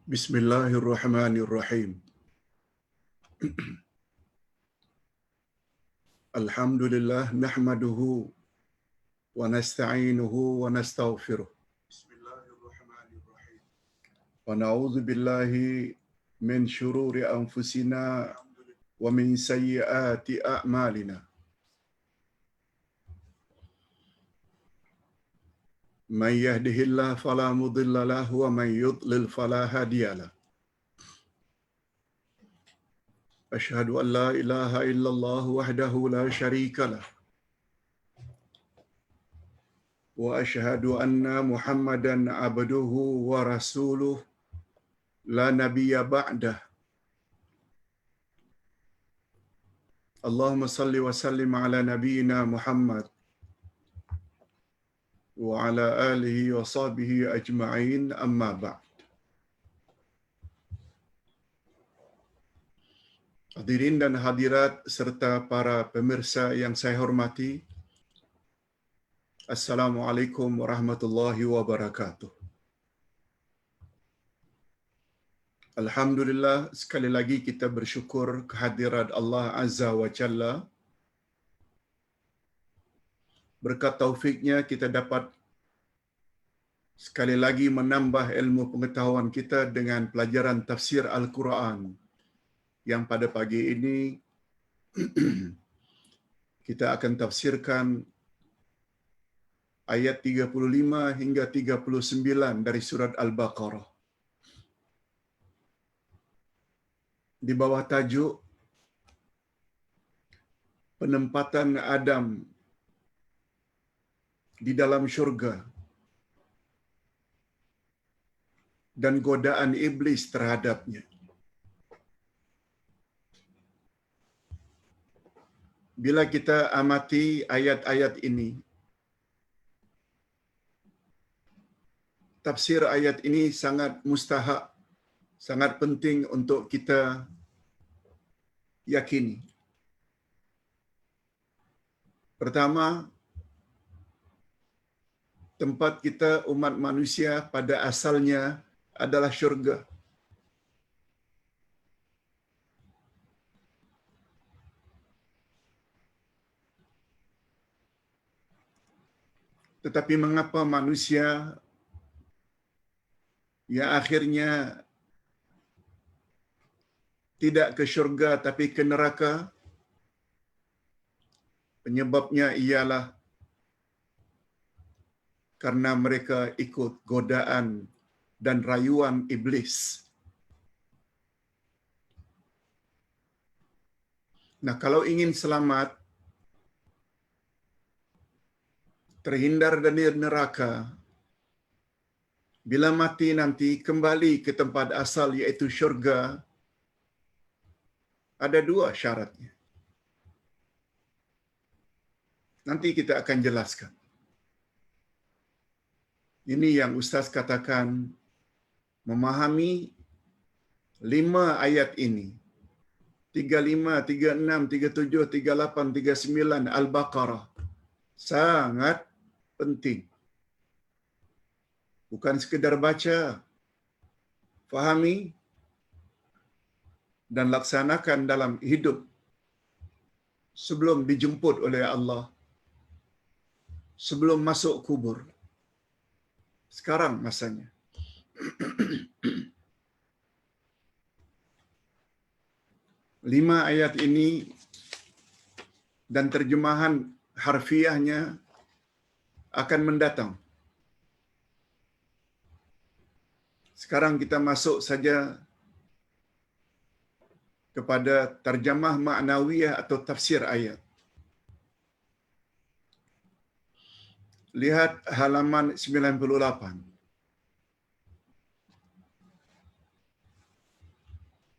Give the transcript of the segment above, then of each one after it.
Bismillahirrahmanirrahim. Alhamdulillah nahmaduhu wa nasta'inuhu wa nastaghfiruh. Bismillahirrahmanirrahim. Wa na'udzu billahi min shururi anfusina wa min sayyiati a'malina. Man yahdihillahu fala mudilla lahu wa man yudlil fala hadiya lahu. Asyhadu an la ilaha illallah wahdahu la syarika lah. Wa asyhadu anna Muhammadan abduhu wa rasuluh la nabiyya ba'dah. Allahumma salli wa sallim ala nabiyyina Muhammad wa ala alihi wa sahbihi ajma'in, amma ba'd. Hadirin dan hadirat serta para pemirsa yang saya hormati, Assalamualaikum warahmatullahi wabarakatuh. Alhamdulillah, sekali lagi kita bersyukur kehadirat Allah Azza wa Jalla. Berkat taufiknya kita dapat sekali lagi menambah ilmu pengetahuan kita dengan pelajaran tafsir Al-Quran, yang pada pagi ini kita akan tafsirkan ayat 35 hingga 39 dari surat Al-Baqarah. Di bawah tajuk penempatan Adam di dalam syurga dan godaan iblis terhadapnya. Bila kita amati ayat-ayat ini, tafsir ayat ini sangat mustahak, sangat penting untuk kita yakini. Pertama, tempat kita umat manusia pada asalnya adalah syurga. Tetapi mengapa manusia yang akhirnya tidak ke syurga tapi ke neraka? Penyebabnya ialah karena mereka ikut godaan dan rayuan iblis. Nah, kalau ingin selamat, terhindar dari neraka, bila mati nanti kembali ke tempat asal yaitu syurga, ada dua syaratnya. Nanti kita akan jelaskan. Ini yang Ustaz katakan, memahami 5 ayat ini, 35, 36, 37, 38, 39 Al-Baqarah, sangat penting. Bukan sekedar baca, fahami dan laksanakan dalam hidup sebelum dijemput oleh Allah, sebelum masuk kubur. Sekarang masanya. Lima ayat ini dan terjemahan harfiahnya akan mendatang. Sekarang kita masuk saja kepada terjemah ma'nawiyah atau tafsir ayat. Lihat halaman 98.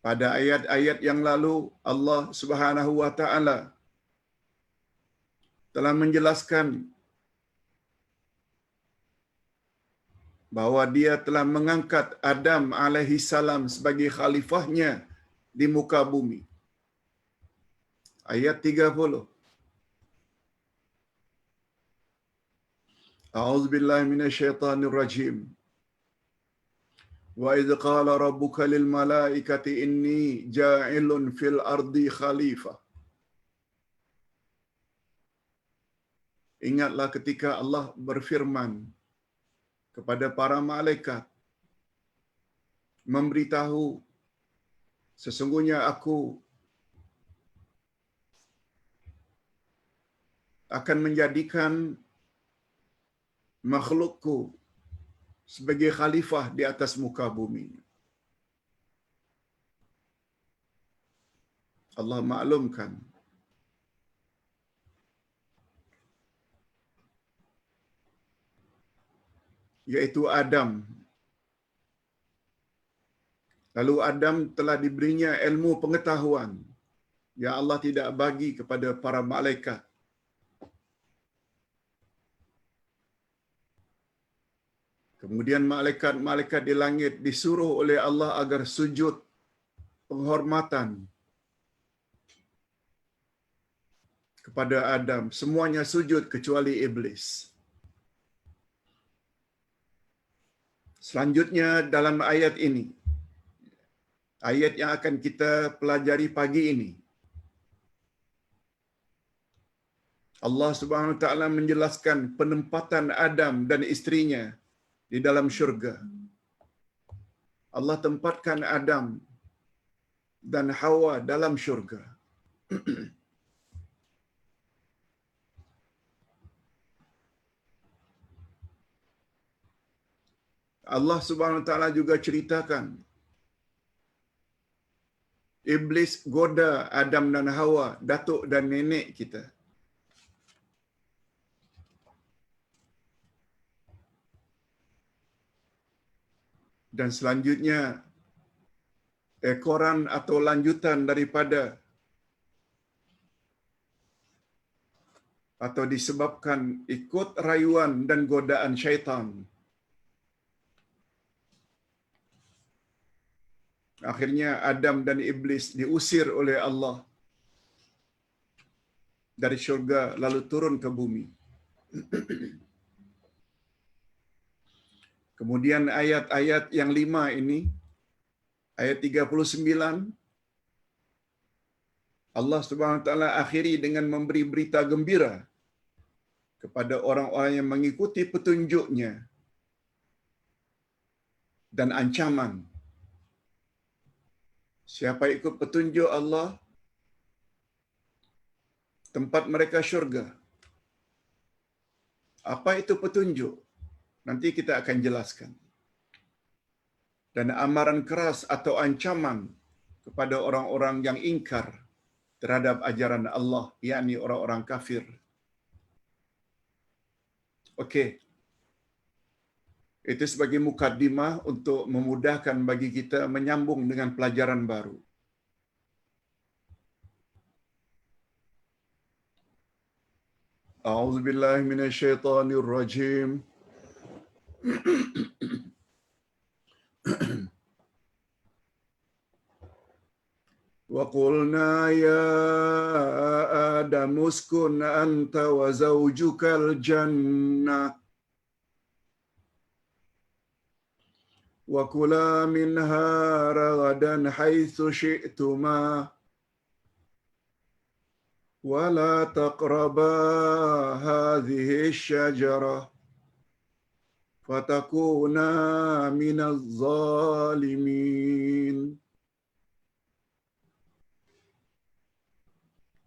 Pada ayat-ayat yang lalu, Allah Subhanahu wa Ta'ala telah menjelaskan bahwa Dia telah mengangkat Adam alaihi salam sebagai khalifahnya di muka bumi. Ayat 30. A'udzubillahi minasyaitonirrajim. Wa idh qala rabbuka lil malaikati inni ja'ilun fil ardi khalifah. Ingatlah ketika Allah berfirman kepada para malaikat, memberitahu sesungguhnya aku akan menjadikan makhlukku sebagai khalifah di atas muka bumi. Allah maklumkan yaitu Adam. Lalu Adam telah diberinya ilmu pengetahuan yang Allah tidak bagi kepada para malaikat. Kemudian malaikat-malaikat di langit disuruh oleh Allah agar sujud penghormatan kepada Adam. Semuanya sujud kecuali iblis. Selanjutnya dalam ayat ini, ayat yang akan kita pelajari pagi ini, Allah Subhanahu wa taala menjelaskan penempatan Adam dan istrinya di dalam syurga. Allah tempatkan Adam dan Hawa dalam syurga. Allah Subhanahu wa taala juga ceritakan iblis goda Adam dan Hawa, datuk dan nenek kita. Dan selanjutnya ekoran atau lanjutan daripada atau disebabkan ikut rayuan dan godaan syaitan. Akhirnya Adam dan iblis diusir oleh Allah dari syurga lalu turun ke bumi. Kemudian ayat-ayat yang 5 ini, ayat 39, Allah Subhanahu wa taala akhiri dengan memberi berita gembira kepada orang-orang yang mengikuti petunjuknya dan ancaman. Siapa ikut petunjuk Allah, tempat mereka syurga. Apa itu petunjuk? Nanti kita akan jelaskan. Dan amaran keras atau ancaman kepada orang-orang yang ingkar terhadap ajaran Allah, yakni orang-orang kafir. Okey. Itu sebagai mukaddimah untuk memudahkan bagi kita menyambung dengan pelajaran baru. A'udzubillahi minasyaitonirrajim. Wa qulna ya Adam uskun anta wa zawjukal jannah wa kula minha ragadan haitsu syi'tuma wa la taqraba hadhihi asy-syajarah fatakuna minaz zalimin.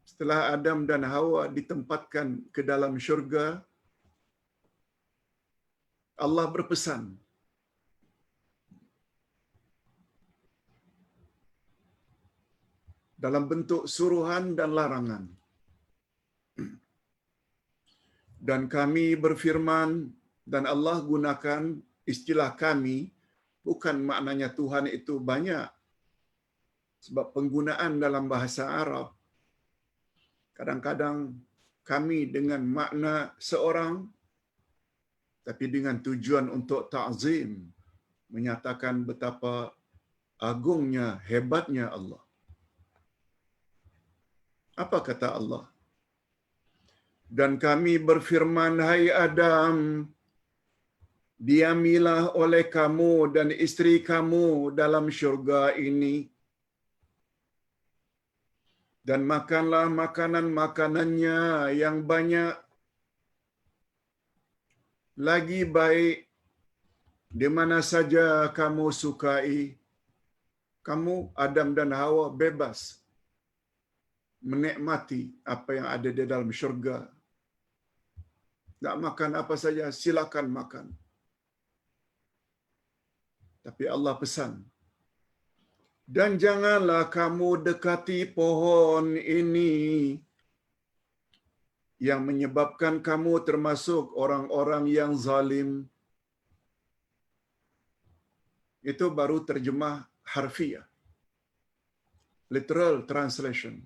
Setelah Adam dan Hawa ditempatkan ke dalam syurga, Allah berpesan dalam bentuk suruhan dan larangan. Dan kami berfirman, dan Allah gunakan istilah kami, bukan maknanya Tuhan itu banyak. Sebab penggunaan dalam bahasa Arab, kadang-kadang kami dengan makna seorang, tapi dengan tujuan untuk ta'zim, menyatakan betapa agungnya, hebatnya Allah. Apa kata Allah? Dan kami berfirman, hai Adam, diamilah oleh kamu dan istri kamu dalam syurga ini, dan makanlah makanan-makanannya yang banyak, lagi baik di mana saja kamu sukai. Kamu, Adam dan Hawa, bebas menikmati apa yang ada di dalam syurga. Nak makan apa saja, silakan makan. Tapi Allah pesan, dan janganlah kamu dekati pohon ini yang menyebabkan kamu termasuk orang-orang yang zalim. Itu baru terjemah harfiah, literal translation.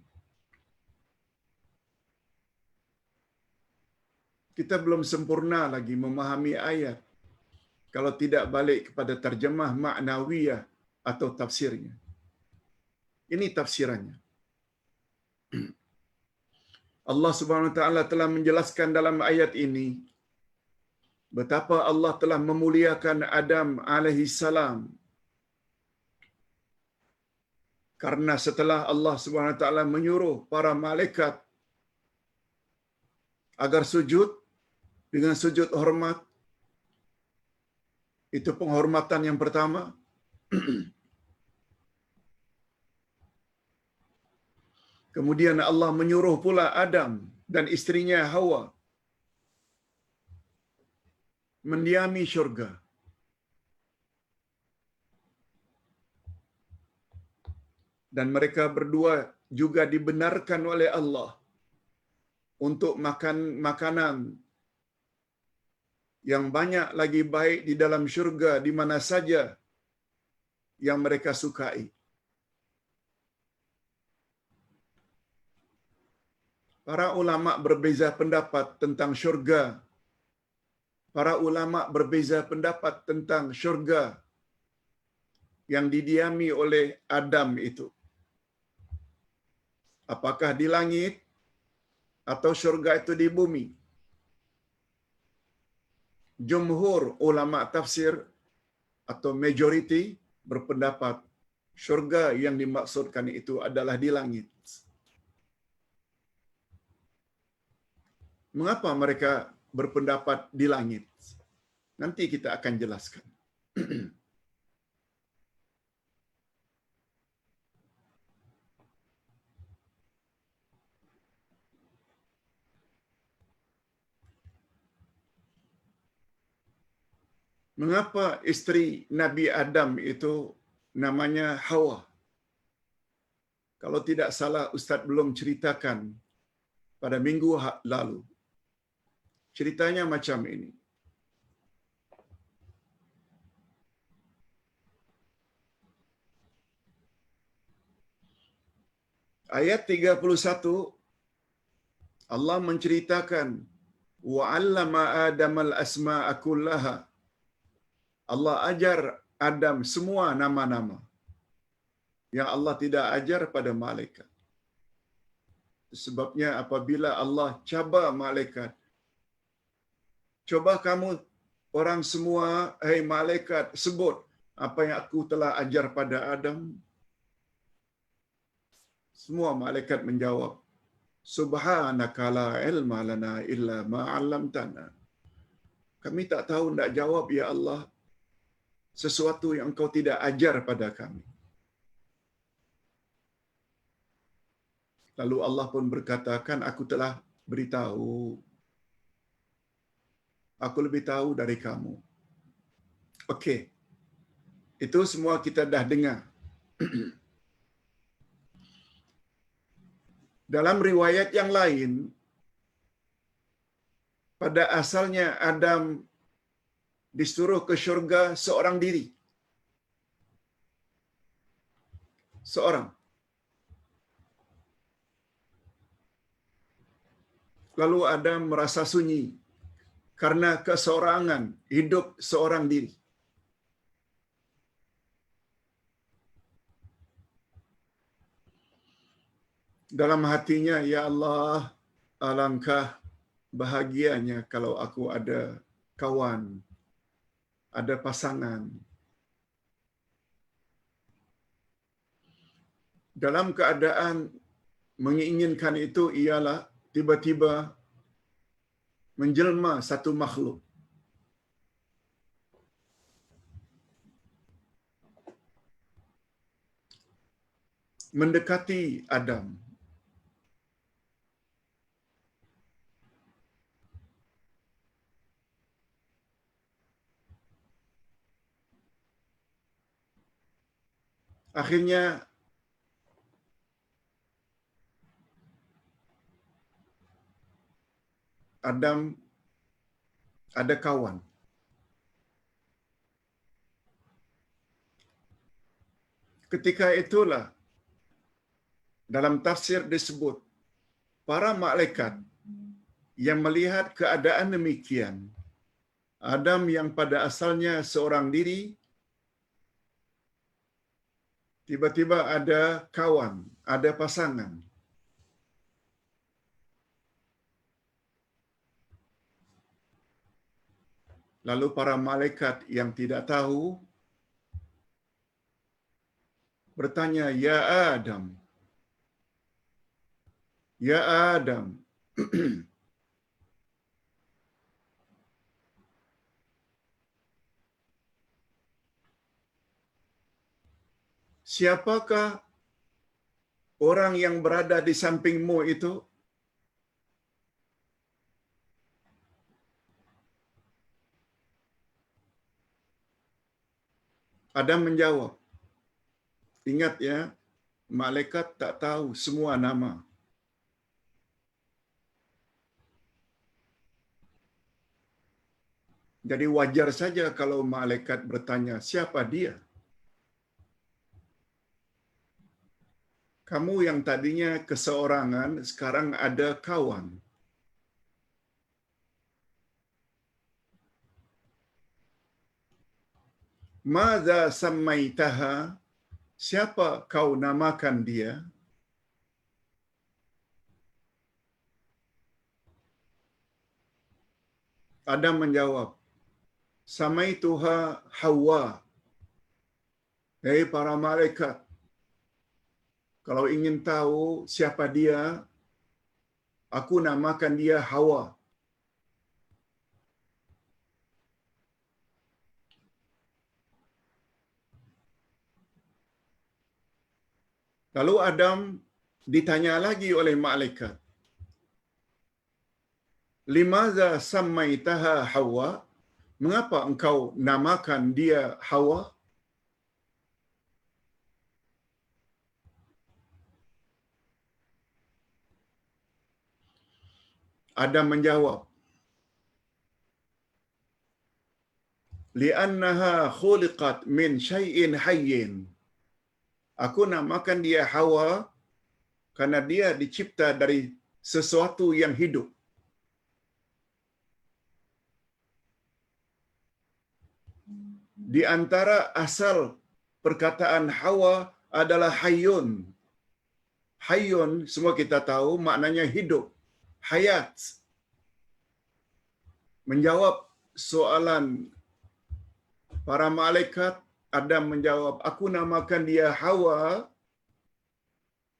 Kita belum sempurna lagi memahami ayat kalau tidak balik kepada terjemah maknawiyah atau tafsirnya. Ini tafsirannya. Allah Subhanahu wa taala telah menjelaskan dalam ayat ini betapa Allah telah memuliakan Adam alaihi salam. Karena setelah Allah Subhanahu wa taala menyuruh para malaikat agar sujud dengan sujud hormat, itu penghormatan yang pertama. Kemudian Allah menyuruh pula Adam dan istrinya Hawa mendiami syurga. Dan mereka berdua juga dibenarkan oleh Allah untuk makan makanan yang banyak lagi baik di dalam syurga di mana saja yang mereka sukai. Para ulama berbeza pendapat tentang syurga. Para ulama berbeza pendapat tentang syurga yang didiami oleh Adam itu. Apakah di langit atau syurga itu di bumi? Jumhur ulama tafsir atau majority berpendapat syurga yang dimaksudkan itu adalah di langit. Mengapa mereka berpendapat di langit? Nanti kita akan jelaskan. Mengapa istri Nabi Adam itu namanya Hawa? Kalau tidak salah, Ustaz belum ceritakan pada minggu lalu. Ceritanya macam ini. Ayat 31, Allah menceritakan, وَعَلَّمَ آدَمَ الْأَسْمَاءَ كُلَّهَا. Allah ajar Adam semua nama-nama yang Allah tidak ajar pada malaikat. Sebabnya apabila Allah cabar malaikat, coba kamu orang semua, hai malaikat, sebut apa yang aku telah ajar pada Adam. Semua malaikat menjawab, Subhanaka la ilma lana illa ma 'allamtana. Kami tak tahu nak jawab ya Allah sesuatu yang Engkau tidak ajar pada kami. Lalu Allah pun berkatakan, aku telah beritahu. Aku lebih tahu dari kamu. Okey. Itu semua kita dah dengar. Dalam riwayat yang lain, pada asalnya Adam disuruh ke syurga seorang diri. Seorang. Lalu Adam merasa sunyi karena keseorangan hidup seorang diri. Dalam hatinya, ya Allah, alangkah bahagianya kalau aku ada kawan ada pasangan. Dalam keadaan menginginkan itu ialah tiba-tiba menjelma satu makhluk. Mendekati Adam. Akhirnya Adam ada kawan. Ketika itulah dalam tafsir disebut para malaikat yang melihat keadaan demikian, Adam yang pada asalnya seorang diri, tiba-tiba ada kawan, ada pasangan. Lalu para malaikat yang tidak tahu bertanya, "Ya Adam, ya Adam, siapakah orang yang berada di sampingmu itu?" Adam menjawab. Ingat ya, malaikat tak tahu semua nama. Jadi wajar saja kalau malaikat bertanya, "Siapa dia?" Kamu yang tadinya keseorangan, sekarang ada kawan. Madza sammaitaha? Siapa kau namakan dia? Adam menjawab, "Samaituha Hawa." Hei para malaikat, kalau ingin tahu siapa dia, aku namakan dia Hawa. Lalu Adam ditanya lagi oleh malaikat, "Limadza sammaitaha Hawa?" Mengapa engkau namakan dia Hawa? Adam menjawab, "Li'annaha khuliqat min syai'in hayyin." Aku namakan dia Hawa karena dia dicipta dari sesuatu yang hidup. Di antara asal perkataan Hawa adalah hayyun. Hayyun, semua kita tahu maknanya hidup, hayat. Menjawab soalan para malaikat, Adam menjawab, "Aku namakan dia Hawa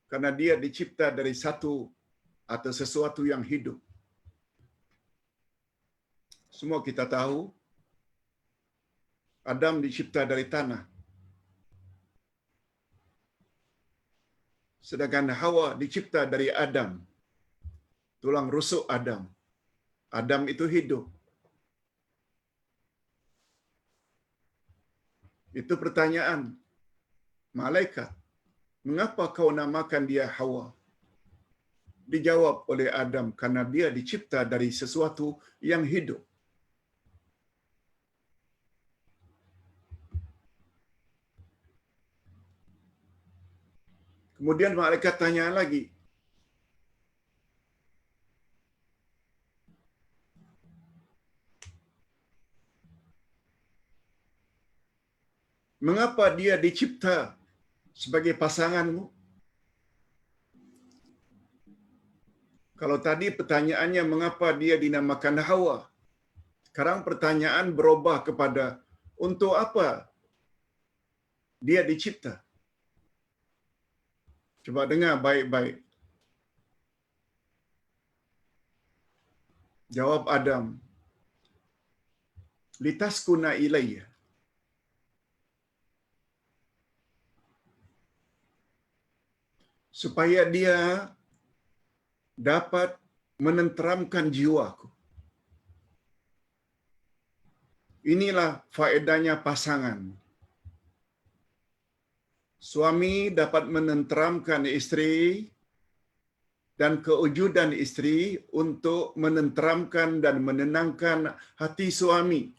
karena dia dicipta dari satu atau sesuatu yang hidup." Semua kita tahu, Adam dicipta dari tanah. Sedangkan Hawa dicipta dari Adam, tulang rusuk Adam. Adam itu hidup. Itu pertanyaan malaikat. Mengapa kau namakan dia Hawa? Dijawab oleh Adam, karena dia dicipta dari sesuatu yang hidup. Kemudian malaikat tanya lagi, "Mengapa dia dicipta sebagai pasanganmu?" Kalau tadi pertanyaannya mengapa dia dinamakan Hawa, sekarang pertanyaan berubah kepada Untuk apa dia dicipta? Coba dengar baik-baik. Jawab Adam, litaskuna ilayya. Supaya dia dapat menenteramkan jiwaku. Inilah faedahnya pasangan. Suami dapat menenteramkan istri dan kewujudan istri untuk menenteramkan dan menenangkan hati suami.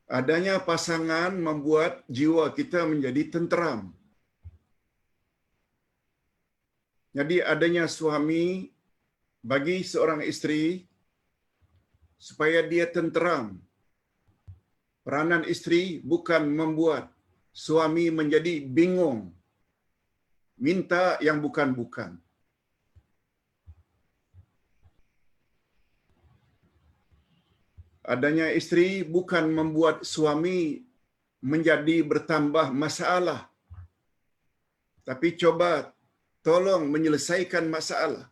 Adanya pasangan membuat jiwa kita menjadi tenteram. Jadi adanya suami bagi seorang istri supaya dia tenteram. Peranan istri bukan membuat suami menjadi bingung, minta yang bukan-bukan. Adanya istri bukan membuat suami menjadi bertambah masalah, tapi coba tolong menyelesaikan masalah.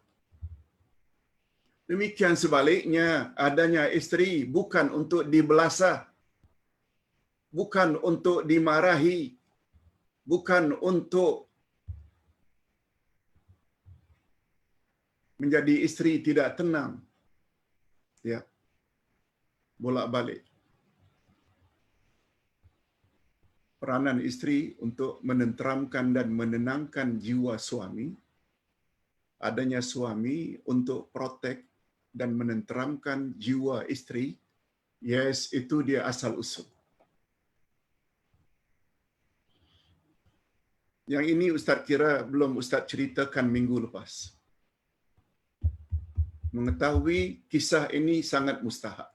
Demikian sebaliknya, adanya istri bukan untuk dibelasah, bukan untuk dimarahi, bukan untuk menjadi istri tidak tenang. Ya. Bolak-balik. Peranan istri untuk menenteramkan dan menenangkan jiwa suami, adanya suami untuk protect dan menenteramkan jiwa istri. Yes, itu dia asal usul. Yang ini Ustaz kira belum Ustaz ceritakan minggu lepas. Mengetahui kisah ini sangat mustahak.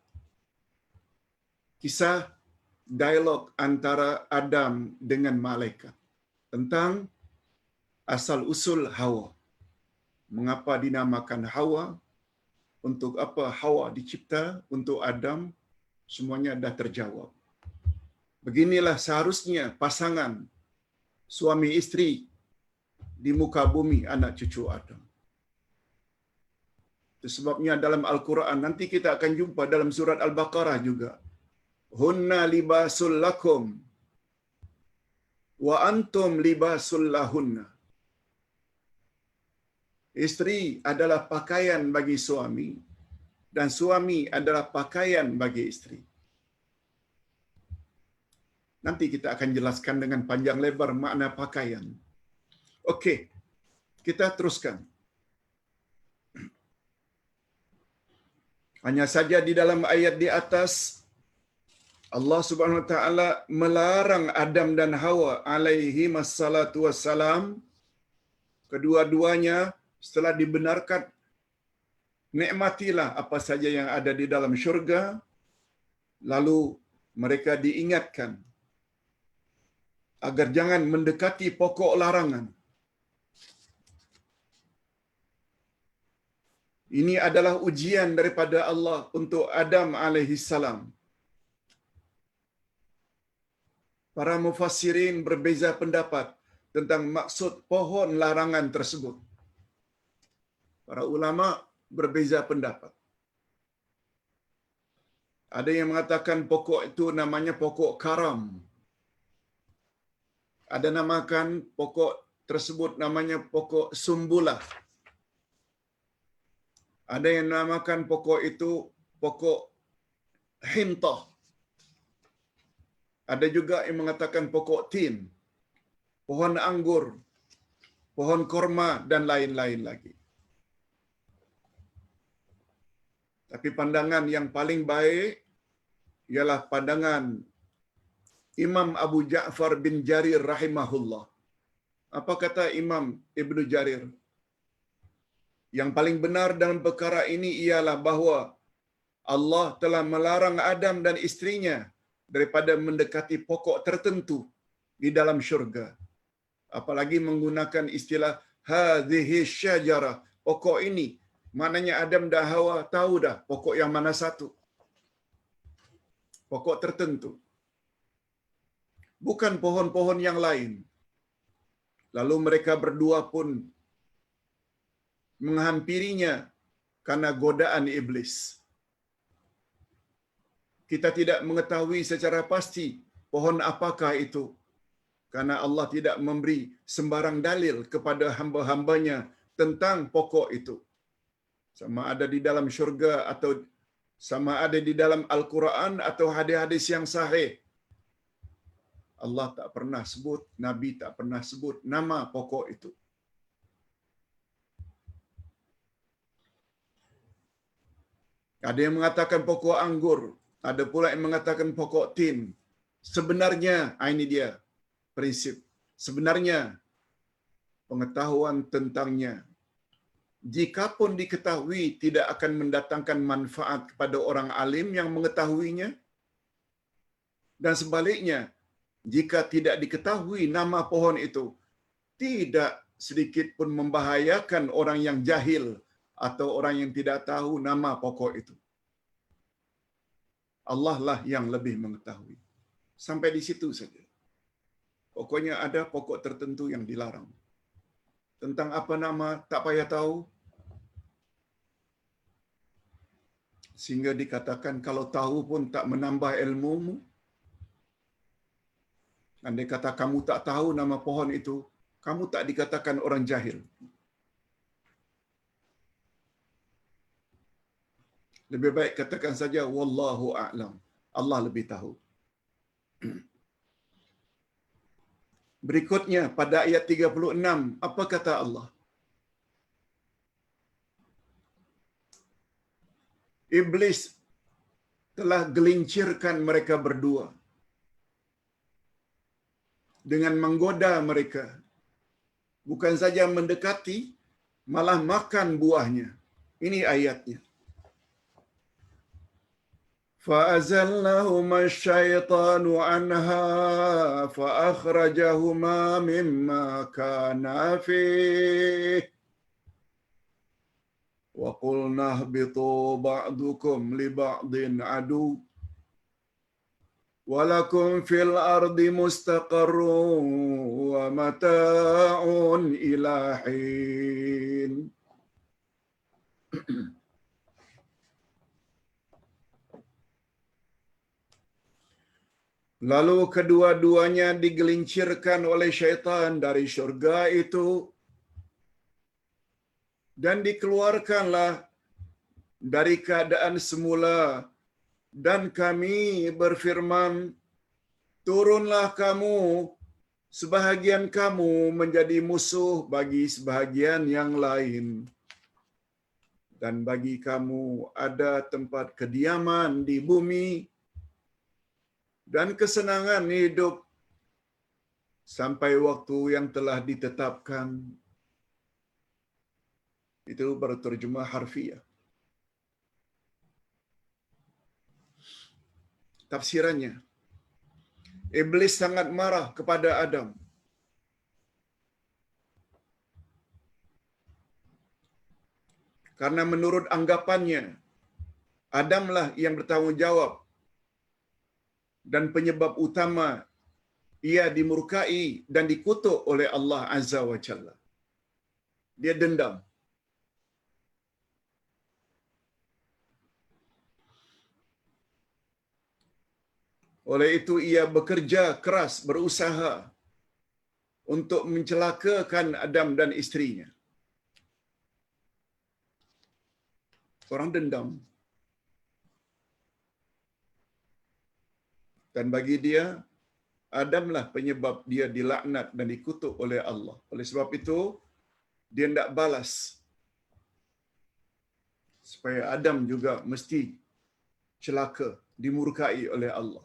Kisah dialog antara Adam dengan malaikat tentang asal usul Hawa. Mengapa dinamakan Hawa? Untuk apa Hawa dicipta? Untuk Adam? Semuanya dah terjawab. Beginilah seharusnya pasangan suami istri di muka bumi anak cucu Adam. Itu sebabnya dalam Al-Quran, nanti kita akan jumpa dalam surat Al-Baqarah juga. Hunna libasul lakum wa antum libasul lahunna. Istri adalah pakaian bagi suami dan suami adalah pakaian bagi istri. Nanti kita akan jelaskan dengan panjang lebar makna pakaian. Okey, kita teruskan. Hanya saja di dalam ayat di atas, Allah Subhanahu Wa Taala melarang Adam dan Hawa alaihi wassalatu wassalam, kedua-duanya setelah dibenarkan, nikmatilah apa saja yang ada di dalam syurga, lalu mereka diingatkan agar jangan mendekati pokok larangan. Ini adalah ujian daripada Allah untuk Adam alaihissalam. Para mufassirin berbeza pendapat tentang maksud pohon larangan tersebut. Para ulama berbeza pendapat. Ada yang mengatakan pokok itu namanya pokok karam. Ada namakan pokok tersebut namanya pokok sumbulah. Ada yang namakan pokok itu pokok hintah. Ada juga yang mengatakan pokok tin, pohon anggur, pohon korma dan lain-lain lagi. Tapi pandangan yang paling baik ialah pandangan Imam Abu Ja'far bin Jarir rahimahullah. Apa kata Imam Ibnu Jarir? Yang paling benar dalam perkara ini ialah bahawa Allah telah melarang Adam dan istrinya daripada mendekati pokok tertentu di dalam syurga. Apalagi menggunakan istilah hadhihi syajarah, pokok ini. Maknanya Adam dan Hawa tahu dah pokok yang mana satu. Pokok tertentu. Bukan pohon-pohon yang lain. Lalu mereka berdua pun menghampirinya karena godaan iblis. Kita tidak mengetahui secara pasti pohon apakah itu. Karena Allah tidak memberi sembarang dalil kepada hamba-hambanya tentang pokok itu. Sama ada di dalam syurga atau sama ada di dalam Al-Quran atau hadis-hadis yang sahih. Allah tak pernah sebut, Nabi tak pernah sebut nama pokok itu. Ada yang mengatakan pokok anggur, ada pula yang mengatakan pokok tin. Sebenarnya, ini dia prinsip. Sebenarnya pengetahuan tentangnya, jikapun diketahui, tidak akan mendatangkan manfaat kepada orang alim yang mengetahuinya. Dan sebaliknya, jika tidak diketahui nama pohon itu, tidak sedikit pun membahayakan orang yang jahil atau orang yang tidak tahu nama pokok itu. Allah lah yang lebih mengetahui. Sampai di situ saja. Pokoknya ada pokok tertentu yang dilarang. Tentang apa nama, tak payah tahu. Sehingga dikatakan kalau tahu pun tak menambah ilmumu. Andai kata kamu tak tahu nama pohon itu, kamu tak dikatakan orang jahil. Lebih baik katakan saja wallahu a'lam. Allah lebih tahu. Berikutnya pada ayat 36, apa kata Allah? Iblis telah gelincirkan mereka berdua dengan menggoda mereka. Bukan saja mendekati, malah makan buahnya. Ini ayatnya. فَأَزَلَّهُمَا الشَّيْطَانُ عَنْهَا فَأَخْرَجَهُمَا مِمَّا كَانَا فِيهِ وَقُلْنَا اهْبِطُوا بَعْضُكُمْ لِبَعْضٍ عَدُوٌّ وَلَكُمْ فِي الْأَرْضِ مُسْتَقَرٌّ وَمَتَاعٌ إِلَى حِينٍ. Lalu kedua-duanya digelincirkan oleh syaitan dari syurga itu dan dikeluarkanlah dari keadaan semula, dan kami berfirman, turunlah kamu, sebahagian kamu menjadi musuh bagi sebahagian yang lain, dan bagi kamu ada tempat kediaman di bumi dan kesenangan hidup sampai waktu yang telah ditetapkan. Itu baru terjemah harfiah. Tafsirannya, Iblis sangat marah kepada Adam. Karena menurut anggapannya, Adamlah yang bertanggungjawab dan penyebab utama ia dimurkai dan dikutuk oleh Allah Azza wa Jalla. Dia dendam. Oleh itu ia bekerja keras, berusaha untuk mencelakakan Adam dan istrinya. Orang dendam. Dan bagi dia, Adamlah penyebab dia dilaknat dan dikutuk oleh Allah. Oleh sebab itu, dia tidak balas. Supaya Adam juga mesti celaka, dimurkai oleh Allah.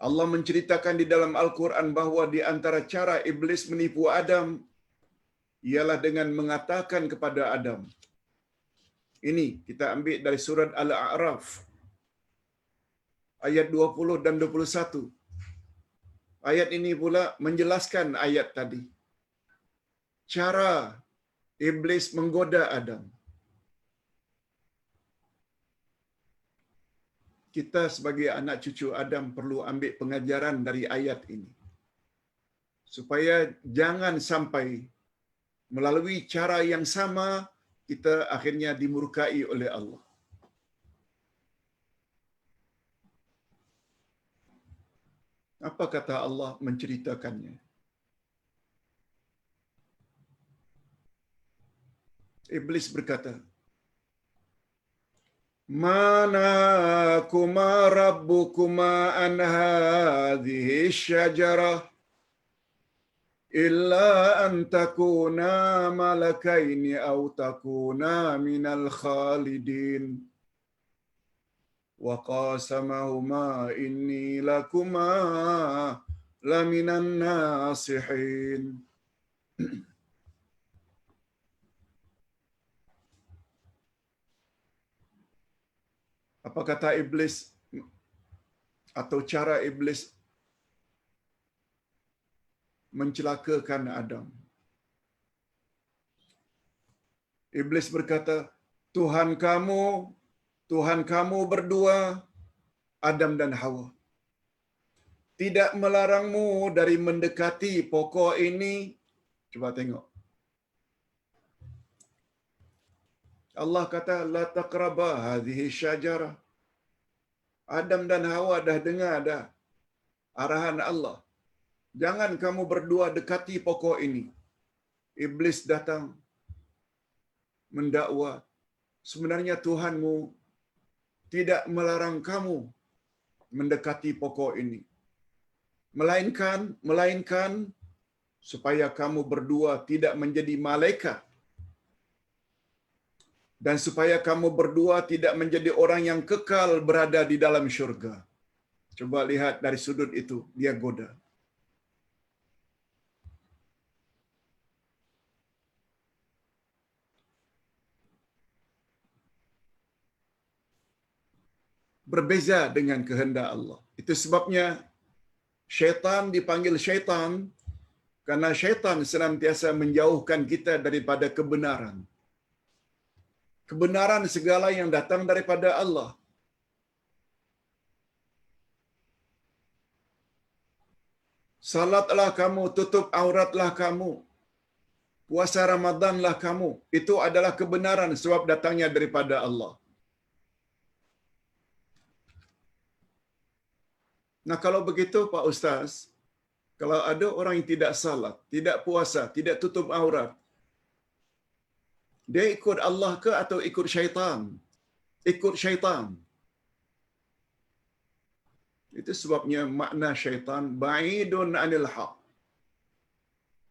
Allah menceritakan di dalam Al-Quran bahawa di antara cara iblis menipu Adam ialah dengan mengatakan kepada Adam. Ini kita ambil dari surat Al-A'raf ayat 20 dan 21. Ayat ini pula menjelaskan ayat tadi. Cara iblis menggoda Adam. Kita sebagai anak cucu Adam perlu ambil pengajaran dari ayat ini. Supaya jangan sampai melalui cara yang sama kita akhirnya dimurkai oleh Allah. Apa kata Allah menceritakannya? Iblis berkata, "Manakuma rabbukuma an hadhihi syajarah illa an takuna malakaini aw takuna minal khalidin." Wa qasamahuma inni lakuma laminan nasihin. Apa kata iblis atau cara iblis mencelakakan Adam? Iblis berkata, Tuhan kamu berdua, Adam dan Hawa, tidak melarangmu dari mendekati pokok ini. Coba tengok. Allah kata, la taqraba hadhihi syajarah. Adam dan Hawa dah dengar dah arahan Allah. Jangan kamu berdua dekati pokok ini. Iblis datang mendakwa, sebenarnya Tuhanmu tidak melarang kamu mendekati pokok ini. Melainkan supaya kamu berdua tidak menjadi malaikat dan supaya kamu berdua tidak menjadi orang yang kekal berada di dalam syurga. Coba lihat dari sudut itu, dia goda. Berbeza dengan kehendak Allah. Itu sebabnya syaitan dipanggil syaitan, karena syaitan senantiasa menjauhkan kita daripada kebenaran. Kebenaran segala yang datang daripada Allah. Salatlah kamu, tutup auratlah kamu, puasa Ramadanlah kamu. Itu adalah kebenaran sebab datangnya daripada Allah. Nah, kalau begitu Pak Ustaz, kalau ada orang yang tidak salat, tidak puasa, tidak tutup aurat, dia ikut Allah ke atau ikut syaitan? Ikut syaitan. Itu sebabnya makna syaitan ba'idun anil haq.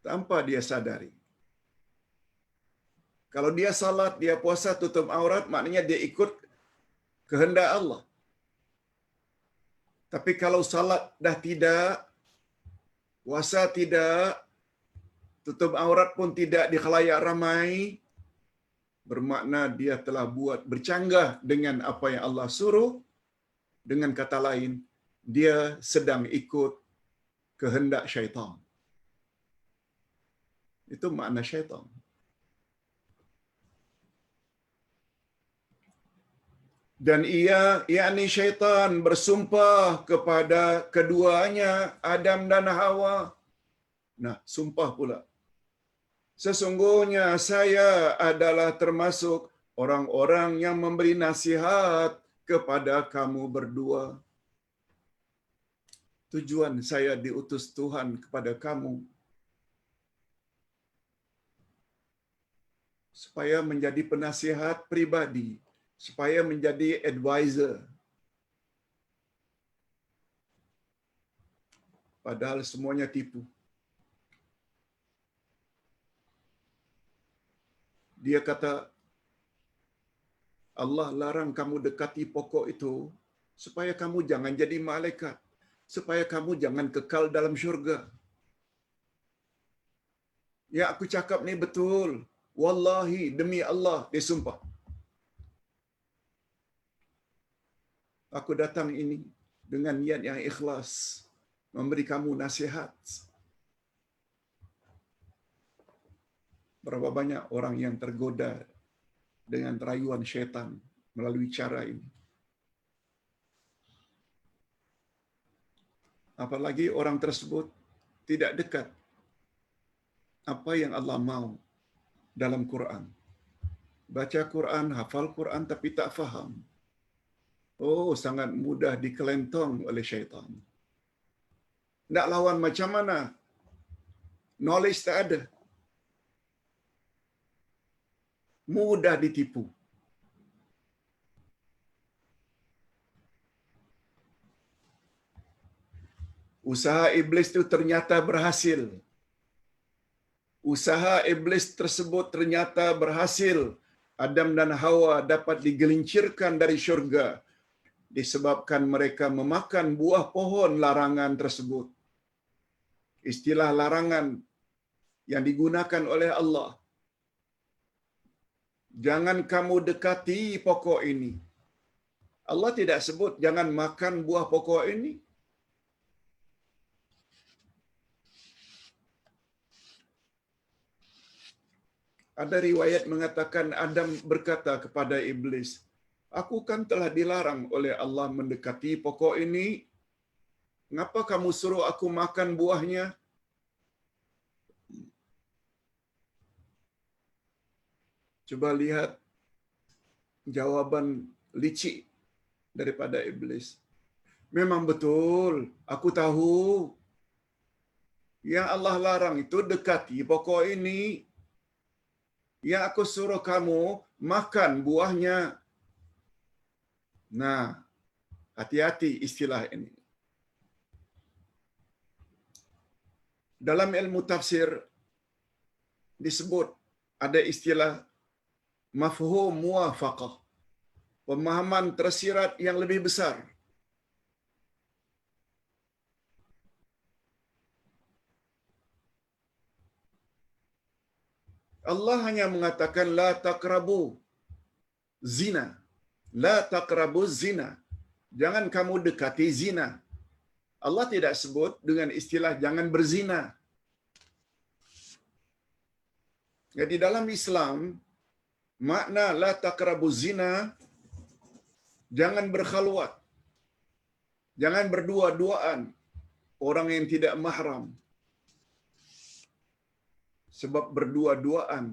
Tanpa dia sadari. Kalau dia salat, dia puasa, tutup aurat, maknanya dia ikut kehendak Allah. Tapi kalau salat dah tidak, puasa tidak, tutup aurat pun tidak di khalayak ramai, bermakna dia telah buat bercanggah dengan apa yang Allah suruh. Dengan kata lain, dia sedang ikut kehendak syaitan. Itu makna syaitan. Dan yakni syaitan bersumpah kepada keduanya, Adam dan Hawa. Nah, sumpah pula. Sesungguhnya saya adalah termasuk orang-orang yang memberi nasihat kepada kamu berdua. Tujuan saya diutus Tuhan kepada kamu supaya menjadi penasihat pribadi, supaya menjadi advisor. Padahal semuanya tipu. Dia kata, Allah larang kamu dekati pokok itu supaya kamu jangan jadi malaikat, supaya kamu jangan kekal dalam syurga. Ya, aku cakap ni betul. Wallahi, demi Allah, dia sumpah. Aku datang ini dengan niat yang ikhlas. memberi kamu nasihat. Berapa banyak orang yang tergoda dengan rayuan syaitan melalui cara ini. Apalagi orang tersebut tidak dekat apa yang Allah mau dalam Quran. Baca Quran, hafal Quran tapi tak faham. Oh, sangat mudah dikelentong oleh syaitan. Nak lawan macam mana? Knowledge tak ada. Mudah ditipu. Usaha iblis itu ternyata berhasil. Usaha iblis tersebut ternyata berhasil. Adam dan Hawa dapat digelincirkan dari syurga disebabkan mereka memakan buah pohon larangan tersebut. Istilah larangan yang digunakan oleh Allah. Jangan kamu dekati pokok ini. Allah tidak sebut jangan makan buah pokok ini. Ada riwayat mengatakan Adam berkata kepada iblis, "Aku kan telah dilarang oleh Allah mendekati pokok ini. Mengapa kamu suruh aku makan buahnya?" Coba lihat jawaban licik daripada iblis. Memang betul, aku tahu yang Allah larang itu dekati pokok ini. Yang aku suruh kamu makan buahnya. Nah, hati-hati istilah ini. Dalam ilmu tafsir disebut ada istilah mafhum muwafaqah. Pemahaman tersirat yang lebih besar. Allah hanya mengatakan la taqrabu zina. La taqrabu zina. Jangan kamu dekati zina. Allah tidak sebut dengan istilah jangan berzina. Jadi dalam Islam makna la taqrabu zina jangan berkhalwat. Jangan berdua-duaan orang yang tidak mahram. Sebab berdua-duaan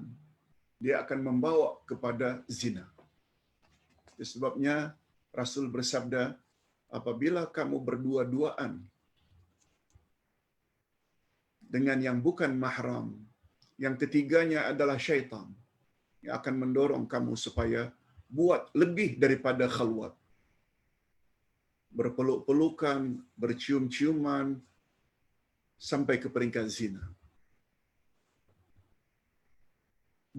dia akan membawa kepada zina. Itu sebabnya Rasul bersabda, apabila kamu berdua-duaan dengan yang bukan mahram, yang ketiganya adalah syaitan yang akan mendorong kamu supaya buat lebih daripada khalwat. Berpeluk-pelukan, bercium-ciuman, sampai ke peringkat zina.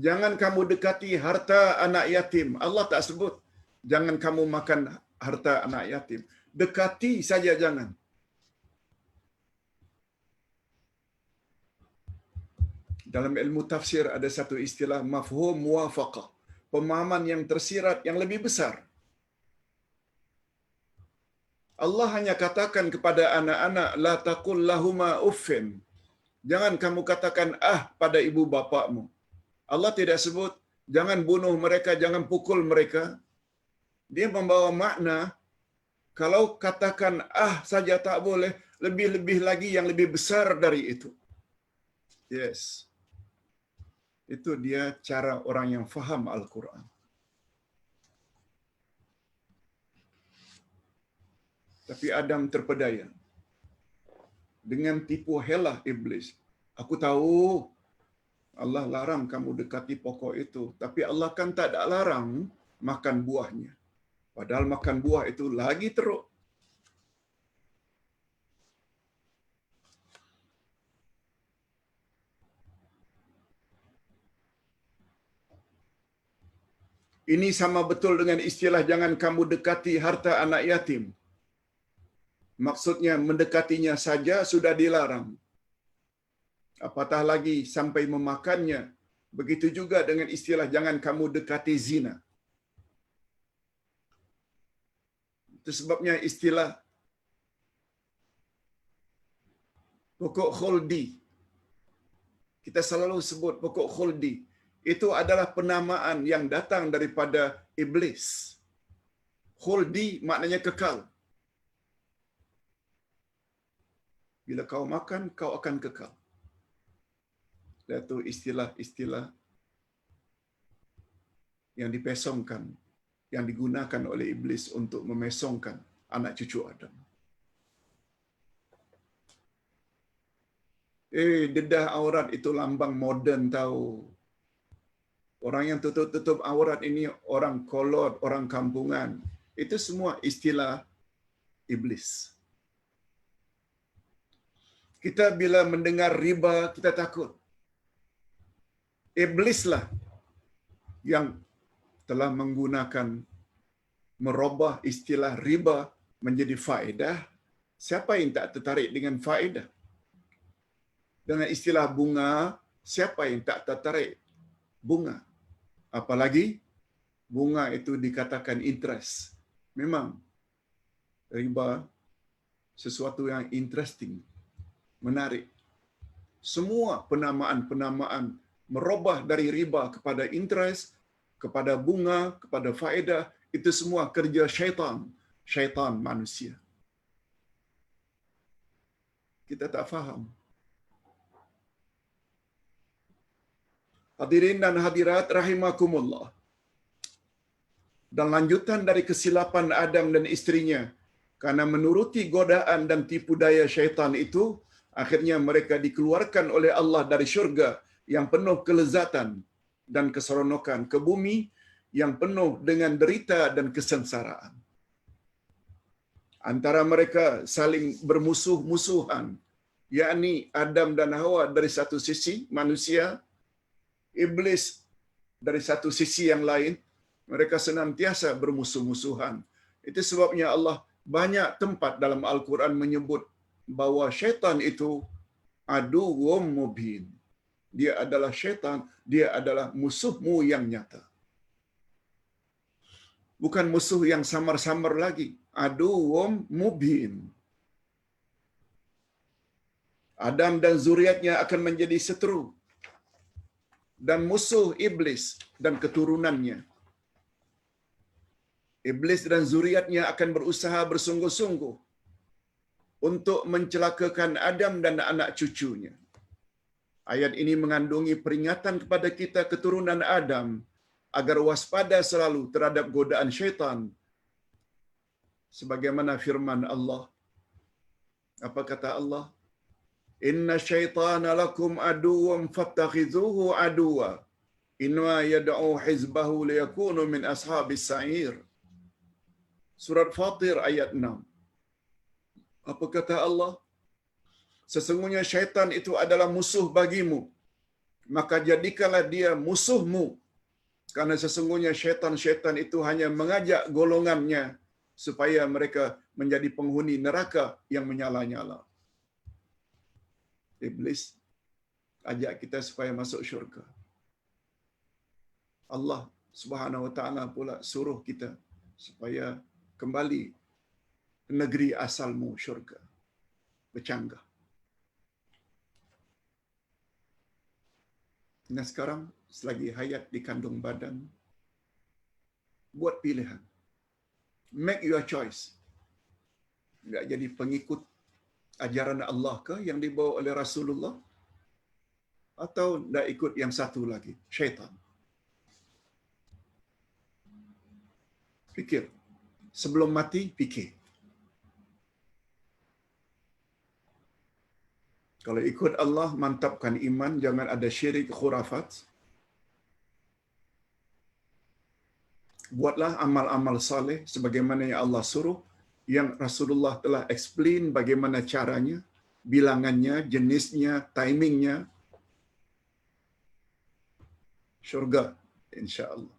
Jangan kamu dekati harta anak yatim. Allah tak sebut jangan kamu makan harta anak yatim. Dekati saja jangan. Dalam ilmu tafsir ada satu istilah mafhum muwafaqah. Pemahaman yang tersirat yang lebih besar. Allah hanya katakan kepada anak-anak la taqul lahuma uffin. Jangan kamu katakan pada ibu bapakmu. Allah tidak sebut jangan bunuh mereka, jangan pukul mereka. Dia membawa makna kalau katakan saja tak boleh, lebih-lebih lagi yang lebih besar dari itu. Yes. Itu dia cara orang yang faham Al-Quran. Tapi Adam terpedaya dengan tipu helah iblis. Aku tahu Allah larang kamu dekati pokok itu, tapi Allah kan tak ada larang makan buahnya. Padahal makan buah itu lagi teruk. Ini sama betul dengan istilah jangan kamu dekati harta anak yatim. Maksudnya mendekatinya saja sudah dilarang. Apatah lagi sampai memakannya. Begitu juga dengan istilah jangan kamu dekati zina. Itu sebabnya istilah Pokok khuldi. Kita selalu sebut pokok khuldi. Itu adalah penamaan yang datang daripada iblis. Khuldi maknanya kekal. Bila kau makan, kau akan kekal. Itu istilah-istilah yang dipesongkan, yang digunakan oleh iblis untuk memesongkan anak cucu Adam. Dedah aurat itu lambang moden tahu. Orang yang tutup-tutup aurat ini orang kolot, orang kampungan. Itu semua istilah iblis. Kita bila mendengar riba, kita takut. Iblislah yang telah menggunakan, merubah istilah riba menjadi faedah. Siapa yang tak tertarik dengan faedah? Dengan istilah bunga, siapa yang tak tertarik bunga? Apalagi bunga itu dikatakan interest. Memang riba sesuatu yang interesting, menarik. Semua penamaan-penamaan merubah dari riba kepada interest, kepada bunga, kepada faedah, itu semua kerja syaitan. Syaitan manusia. Kita tak faham. Hadirin dan hadirat rahimakumullah. Dan lanjutan dari kesilapan Adam dan istrinya, karena menuruti godaan dan tipu daya syaitan itu, akhirnya mereka dikeluarkan oleh Allah dari syurga yang penuh kelezatan dan keseronokan ke bumi yang penuh dengan derita dan kesengsaraan. Antara mereka saling bermusuh-musuhan, yakni Adam dan Hawa dari satu sisi manusia, iblis dari satu sisi yang lain. Mereka senantiasa bermusuh-musuhan. Itu sebabnya Allah banyak tempat dalam Al-Quran menyebut bahawa syaitan itu aduwwum mubin. Dia adalah syaitan, dia adalah musuhmu yang nyata. Bukan musuh yang samar-samar lagi. Aduwwum mubin. Adam dan zuriatnya akan menjadi seteru dan musuh iblis dan keturunannya. Iblis dan zuriatnya akan berusaha bersungguh-sungguh untuk mencelakakan Adam dan anak cucunya. Ayat ini mengandungi peringatan kepada kita keturunan Adam agar waspada selalu terhadap godaan syaitan. Sebagaimana firman Allah. Apa kata Allah? Inna syaitana lakum aduwwam fattakhidhuhu aduwwa. Inna yad'u hizbahu liyakunu min ashabis sa'ir. Surat Fatir ayat 6. Apa kata Allah? Sesungguhnya syaitan itu adalah musuh bagimu. Maka jadikanlah dia musuhmu. Karena sesungguhnya syaitan-syaitan itu hanya mengajak golongannya supaya mereka menjadi penghuni neraka yang menyala-nyala. Iblis ajak kita supaya masuk syurga. Allah Subhanahu wa taala pula suruh kita supaya kembali ke negeri asalmu, syurga. Bercanggah. Nah sekarang selagi hayat di kandung badan, buat pilihan. Make your choice. Enggak jadi pengikut ajaran Allah ke yang dibawa oleh Rasulullah? Atau dah ikut yang satu lagi, syaitan? Fikir. Sebelum mati, fikir. Kalau ikut Allah, mantapkan iman, jangan ada syirik, khurafat. Buatlah amal-amal saleh sebagaimana yang Allah suruh, yang Rasulullah telah explain bagaimana caranya, bilangannya, jenisnya, timingnya. Syurga, insya-Allah.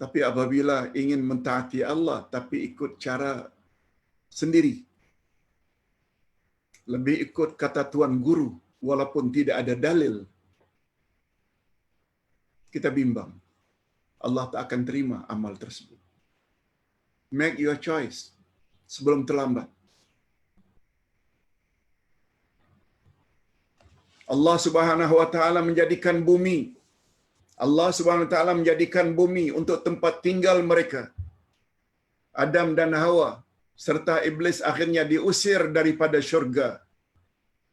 Tapi apabila ingin mentaati Allah tapi ikut cara sendiri, lebih ikut kata tuan guru walaupun tidak ada dalil, kita bimbang. Allah tak akan terima amal tersebut. Make your choice sebelum terlambat. Allah Subhanahu wa taala menjadikan bumi. Allah Subhanahu wa taala menjadikan bumi untuk tempat tinggal mereka. Adam dan Hawa serta iblis akhirnya diusir daripada syurga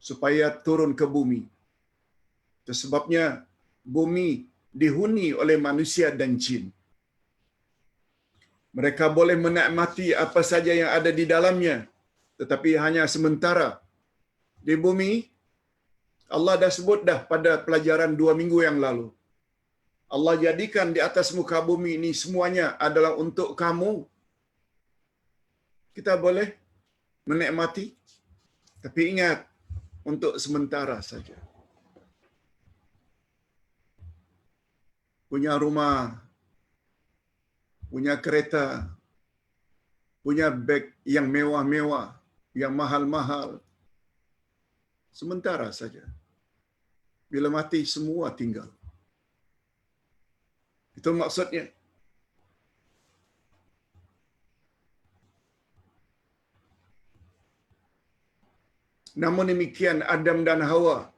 supaya turun ke bumi. Itu sebabnya bumi dihuni oleh manusia dan jin. Mereka boleh menikmati apa saja yang ada di dalamnya, tetapi hanya sementara. Di bumi, Allah dah sebut dah pada pelajaran 2 minggu yang lalu. Allah jadikan di atas muka bumi ini semuanya adalah untuk kamu. Kita boleh menikmati, tapi ingat, untuk sementara saja. Punya rumah, punya kereta, punya beg yang mewah-mewah, yang mahal-mahal. Sementara saja. Bila mati, semua tinggal. Itu maksudnya. Namun demikian, Adam dan Hawa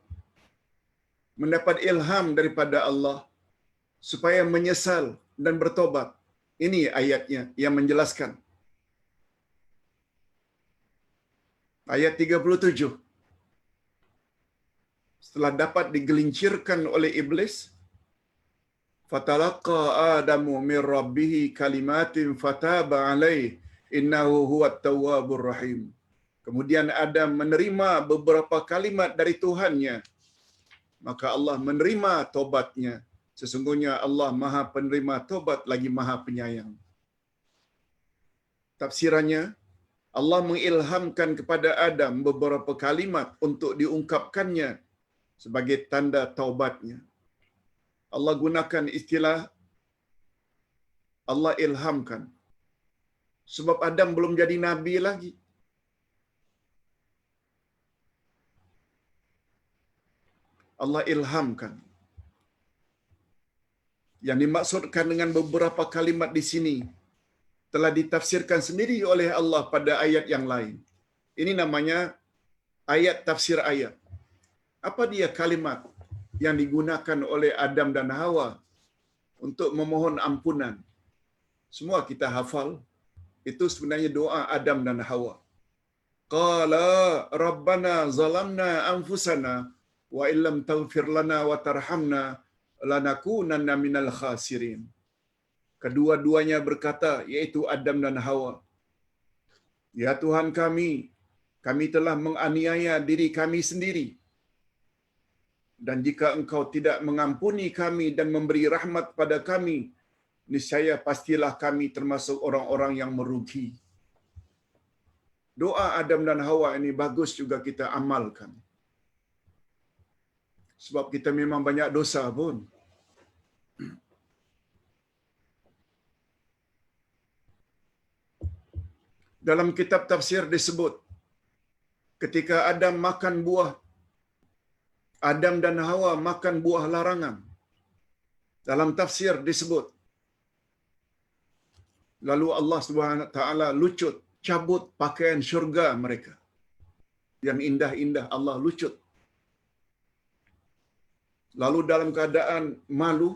mendapat ilham daripada Allah supaya menyesal dan bertobat. Ini ayatnya yang menjelaskan. Ayat 37. Setelah dapat digelincirkan oleh iblis, fatalaqa Adamu min rabbih kalimatin fataba alaihi innahu huwat tawwabur rahim. Kemudian Adam menerima beberapa kalimat dari Tuhannya. Maka Allah menerima tobatnya. Sesungguhnya Allah Maha Penerima Tobat lagi Maha Penyayang. Tafsirannya, Allah mengilhamkan kepada Adam beberapa kalimat untuk diungkapkannya sebagai tanda taubatnya. Allah gunakan istilah Allah ilhamkan. Sebab Adam belum jadi nabi lagi. Allah ilhamkan. Yang dimaksudkan dengan beberapa kalimat di sini telah ditafsirkan sendiri oleh Allah pada ayat yang lain. Ini namanya ayat tafsir ayat. Apa dia kalimat yang digunakan oleh Adam dan Hawa untuk memohon ampunan? Semua kita hafal. Itu sebenarnya doa Adam dan Hawa. Qala rabbana zalamna anfusana wa illam taghfir lana wa tarhamna lanakunanna minal khasirin. Kedua-duanya berkata, yaitu Adam dan Hawa, ya Tuhan kami telah menganiaya diri kami sendiri. Dan jika Engkau tidak mengampuni kami dan memberi rahmat pada kami, niscaya pastilah kami termasuk orang-orang yang merugi. Doa Adam dan Hawa ini bagus juga kita amalkan. Sebab kita memang banyak dosa pun. Dalam kitab tafsir disebut, ketika Adam dan Hawa makan buah larangan. Dalam tafsir disebut, lalu Allah Subhanahu wa taala lucut, cabut pakaian syurga mereka. Yang indah-indah Allah lucut. Lalu dalam keadaan malu,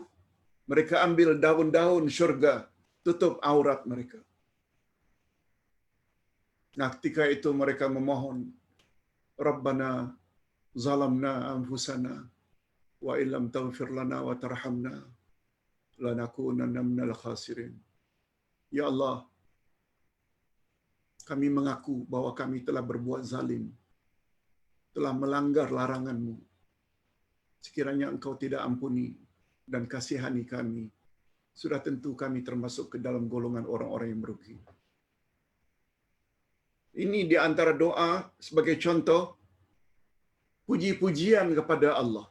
mereka ambil daun-daun syurga, tutup aurat mereka. Nah, ketika itu mereka memohon, Rabbana zalamna anfusana wa illam taghfir lana wa tarhamna lanakunanna minal khasirin. Ya Allah, kami mengaku bahwa kami telah berbuat zalim, telah melanggar larangan-Mu. Sekiranya Engkau tidak ampuni dan kasihani kami, sudah tentu kami termasuk ke dalam golongan orang-orang yang merugi. Ini di antara doa sebagai contoh puji-pujian kepada Allah.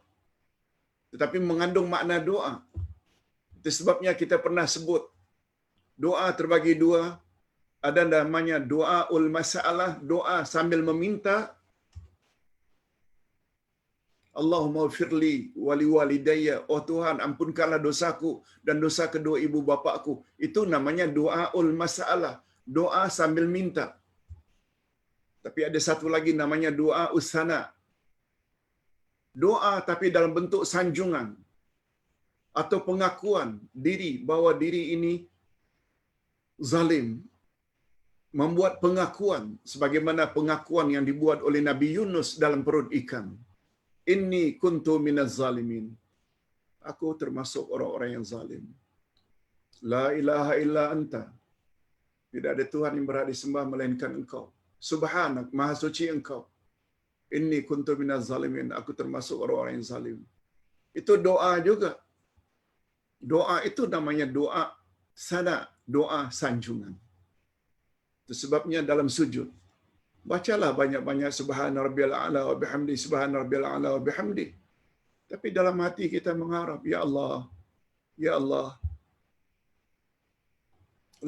Tetapi mengandung makna doa. Itu sebabnya kita pernah sebut doa terbagi dua. Ada namanya doa ul masalah, doa sambil meminta. Allahumma firli wali walidayya, oh Tuhan ampunkanlah dosaku dan dosa kedua ibu bapakku. Itu namanya doa ul masalah, doa sambil minta. Tapi ada satu lagi namanya doa usana. Doa tapi dalam bentuk sanjungan atau pengakuan diri bahwa diri ini zalim. Membuat pengakuan sebagaimana pengakuan yang dibuat oleh Nabi Yunus dalam perut ikan. Inni kuntu minaz zalimin. Aku termasuk orang-orang yang zalim. La ilaha illa anta. Tidak ada Tuhan yang berhak disembah melainkan Engkau. Subhanak, Maha Suci Engkau. Inni kuntu minaz zalimin. Aku termasuk orang-orang yang zalim. Itu doa juga. Doa itu namanya doa sana, doa sanjungan. Itu sebabnya dalam sujud, bacalah banyak-banyak subhana rabbiyal a'la wa bihamdi, subhana rabbiyal a'la wa bihamdi. Tapi dalam hati kita mengharap, ya Allah, ya Allah,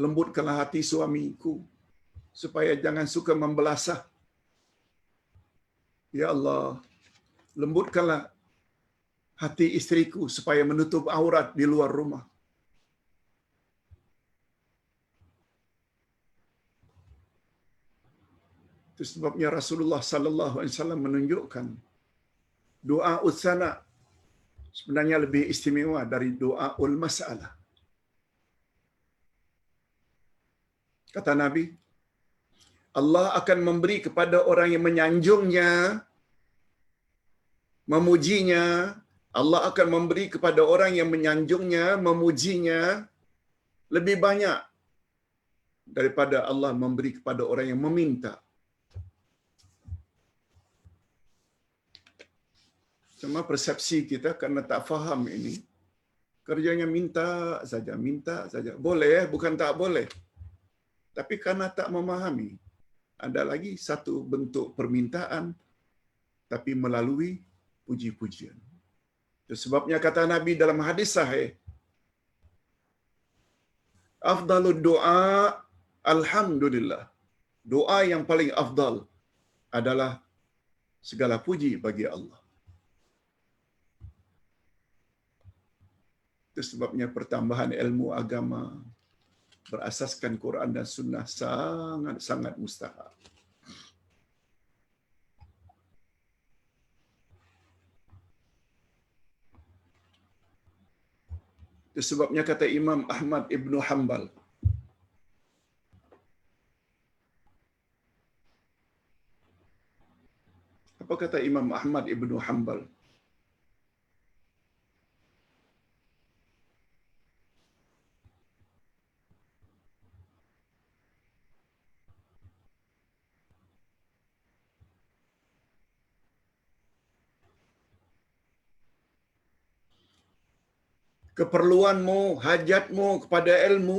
lembutkanlah hati suamiku supaya jangan suka membelasah. Ya Allah, lembutkanlah hati istriku supaya menutup aurat di luar rumah. Itu sebabnya Rasulullah sallallahu alaihi wasallam menunjukkan doa utsana sebenarnya lebih istimewa dari doa ul masalah. Kata Nabi, Allah akan memberi kepada orang yang menyanjungnya, memujinya. Allah akan memberi kepada orang yang menyanjungnya, memujinya lebih banyak daripada Allah memberi kepada orang yang meminta. Cuma persepsi kita karena tak faham ini. Kerjanya minta saja. Boleh, bukan tak boleh. Tapi karena tak memahami, ada lagi satu bentuk permintaan, tapi melalui puji-pujian. Itu sebabnya kata Nabi dalam hadis sahih, afdalud doa alhamdulillah. Doa yang paling afdal adalah segala puji bagi Allah. Itu sebabnya pertambahan ilmu agama berasaskan Quran dan Sunnah sangat-sangat mustahab. Itu sebabnya kata Imam Ahmad Ibnu Hanbal, apa kata Imam Ahmad Ibnu Hanbal? Keperluanmu, hajatmu kepada ilmu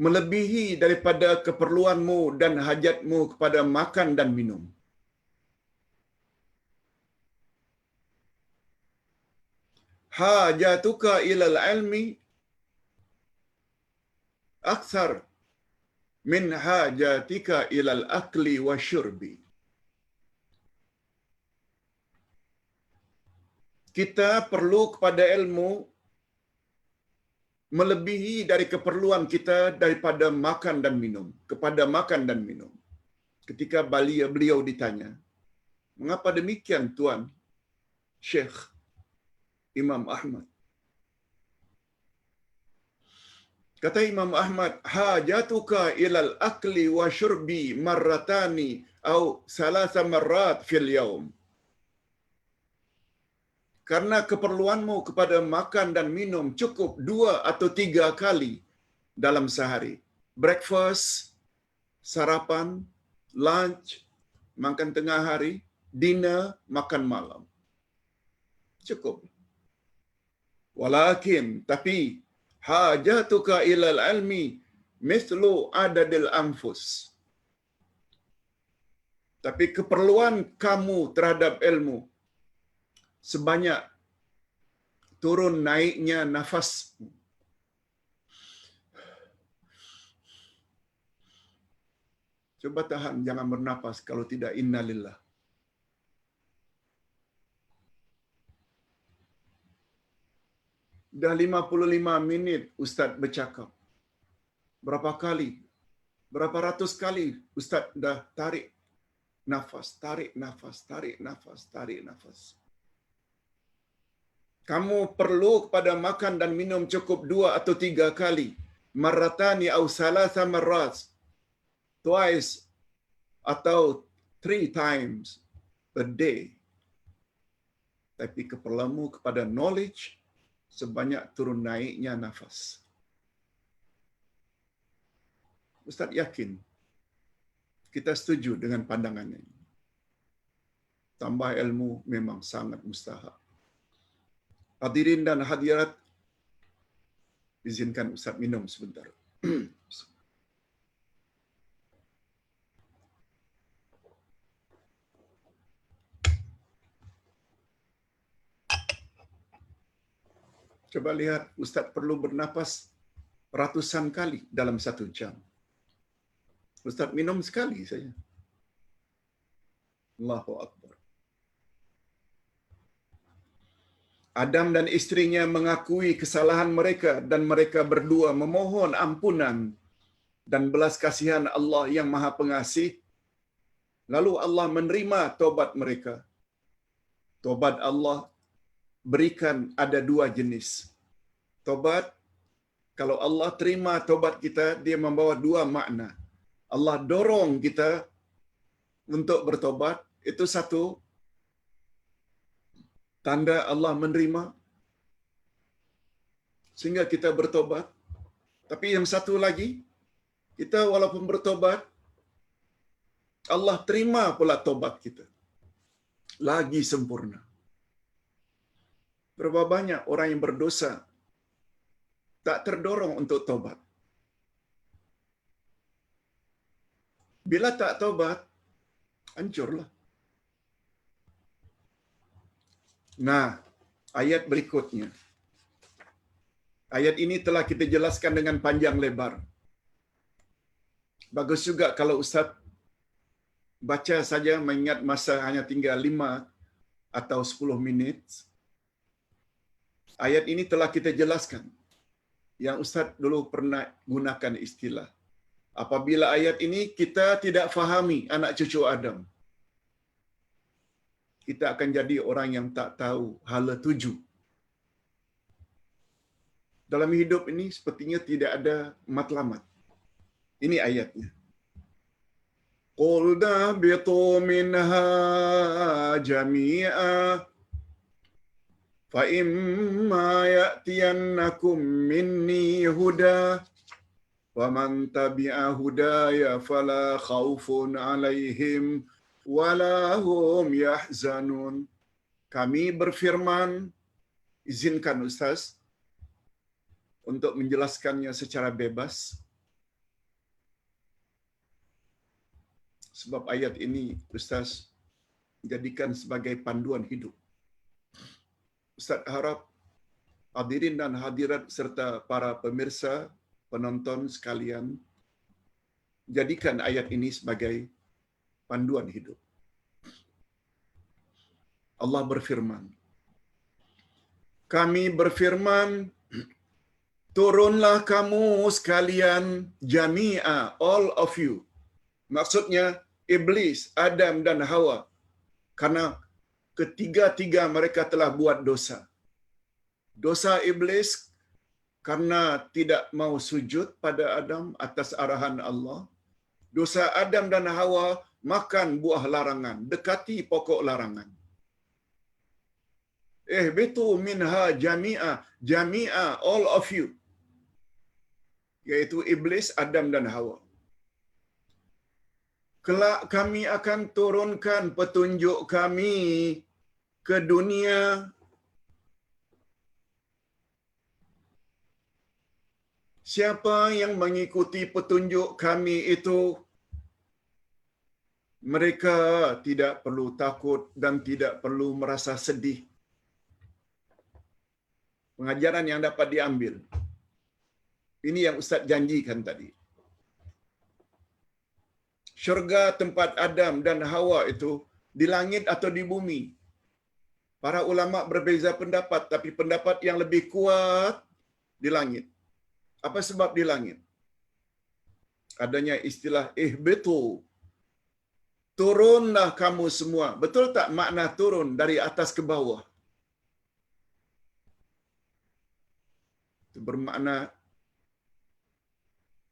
melebihi daripada keperluanmu dan hajatmu kepada makan dan minum. Hajatuka ilal ilmi akthar min hajatika ilal akli wa syurbi. Kita perlu kepada ilmu melebihi dari keperluan kita daripada makan dan minum, kepada makan dan minum. Ketika beliau ditanya, mengapa demikian Tuan Syekh Imam Ahmad? Kata Imam Ahmad, hajatuka ilal akli wa syurbi marratani au salasa marrat fil yaum. Karena keperluanmu kepada makan dan minum cukup 2 atau 3 kali dalam sehari. Breakfast, sarapan, lunch, makan tengah hari, dinner, makan malam. Cukup. Walakin, tapi hajatuka ilal ilmi mithlu adadil anfus. Tapi keperluan kamu terhadap ilmu sebanyak turun naiknya nafas. Coba tahan, jangan bernafas kalau tidak innalillah. Dah 55 minit Ustaz bercakap. Berapa kali Berapa ratus kali Ustaz dah tarik nafas, tarik nafas, tarik nafas, tarik nafas. Kamu perlu kepada makan dan minum cukup 2 atau 3 kali. Marratani au salasa marrat. Twice atau 3 times a day. Tapi keperluanmu kepada knowledge sebanyak turun naiknya nafas. Ustaz yakin kita setuju dengan pandangan ini. Tambah ilmu memang sangat mustahak. Hadirin dan hadirat, izinkan Ustaz minum sebentar. Coba lihat, Ustaz perlu bernapas ratusan kali dalam 1 jam. Ustaz minum sekali saja. Allahu Akbar. Adam dan istrinya mengakui kesalahan mereka dan mereka berdua memohon ampunan dan belas kasihan Allah yang Maha Pengasih. Lalu Allah menerima taubat mereka. Taubat Allah berikan ada 2 jenis. Taubat, kalau Allah terima taubat kita, dia membawa 2 makna. Allah dorong kita untuk bertobat, itu satu tanda Allah menerima sehingga kita bertobat. Tapi yang satu lagi, kita walaupun bertobat, Allah terima pula tobat kita. Lagi sempurna. Berapa banyak orang yang berdosa tak terdorong untuk tobat. Bila tak tobat, hancurlah. Nah, ayat berikutnya. Ayat ini telah kita jelaskan dengan panjang lebar. Bagus juga kalau Ustaz baca saja mengingat masa hanya tinggal 5 atau 10 minit. Ayat ini telah kita jelaskan. Yang Ustaz dulu pernah gunakan istilah. Apabila ayat ini kita tidak fahami anak cucu Adam, kita akan jadi orang yang tak tahu hala tuju. Dalam hidup ini sepertinya tidak ada matlamat. Ini ayatnya. Qul dabitu minha jami'a fa imma ya'tiyannakum minni huda wa man tabi'a hudaya fala khaufun 'alaihim wala hum yahzanun. Kami berfirman, izinkan Ustaz untuk menjelaskannya secara bebas. Sebab ayat ini Ustaz jadikan sebagai panduan hidup. Ustaz harap hadirin dan hadirat serta para pemirsa, penonton sekalian, jadikan ayat ini sebagai panduan hidup. Allah berfirman, kami berfirman, turunlah kamu sekalian, jami'a, all of you. Maksudnya iblis, Adam dan Hawa. Karena ketiga-tiga mereka telah buat dosa. Dosa iblis karena tidak mau sujud pada Adam atas arahan Allah. Dosa Adam dan Hawa makan buah larangan, dekati pokok larangan. Ihbitu minha jami'a, jami'a, all of you. Yaitu iblis, Adam dan Hawa. Kelak kami akan turunkan petunjuk kami ke dunia. Siapa yang mengikuti petunjuk kami itu, mereka tidak perlu takut dan tidak perlu merasa sedih. Pengajaran yang dapat diambil. Ini yang Ustaz janjikan tadi. Syurga tempat Adam dan Hawa itu di langit atau di bumi. Para ulama berbeza pendapat, tapi pendapat yang lebih kuat di langit. Apa sebab di langit? adanya istilah ihbitu. Turunlah kamu semua. Betul tak makna turun dari atas ke bawah? Itu bermakna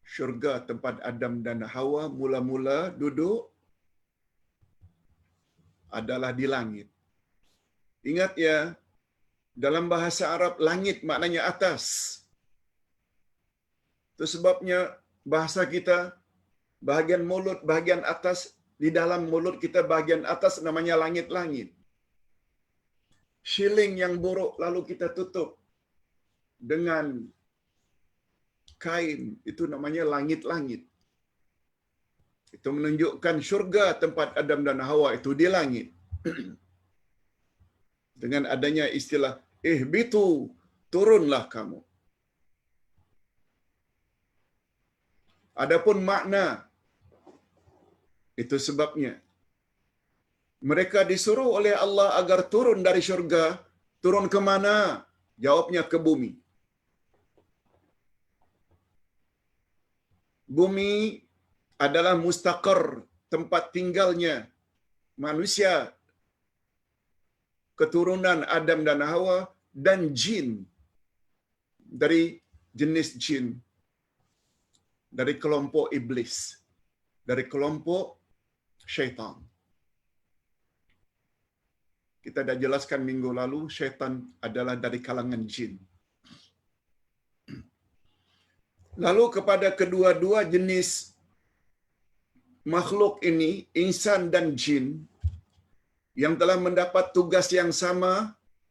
syurga tempat Adam dan Hawa mula-mula duduk adalah di langit. Ingat ya, dalam bahasa Arab langit maknanya atas. Itu sebabnya bahasa kita bahagian mulut, bahagian atas, di dalam mulut kita bahagian atas namanya langit-langit. Shilling yang buruk lalu kita tutup dengan kain, itu namanya langit-langit. Itu menunjukkan syurga tempat Adam dan Hawa itu di langit. Dengan adanya istilah ihbitu, turunlah kamu. Adapun makna, itu sebabnya mereka disuruh oleh Allah agar turun dari syurga. Turun ke mana? Jawabnya ke bumi. Bumi adalah mustaqar, tempat tinggalnya manusia, keturunan Adam dan Hawa, dan jin. Dari jenis jin, dari kelompok iblis, dari kelompok syaitan. Kita dah jelaskan minggu lalu, syaitan adalah dari kalangan jin. Lalu kepada kedua-dua jenis makhluk ini, insan dan jin, yang telah mendapat tugas yang sama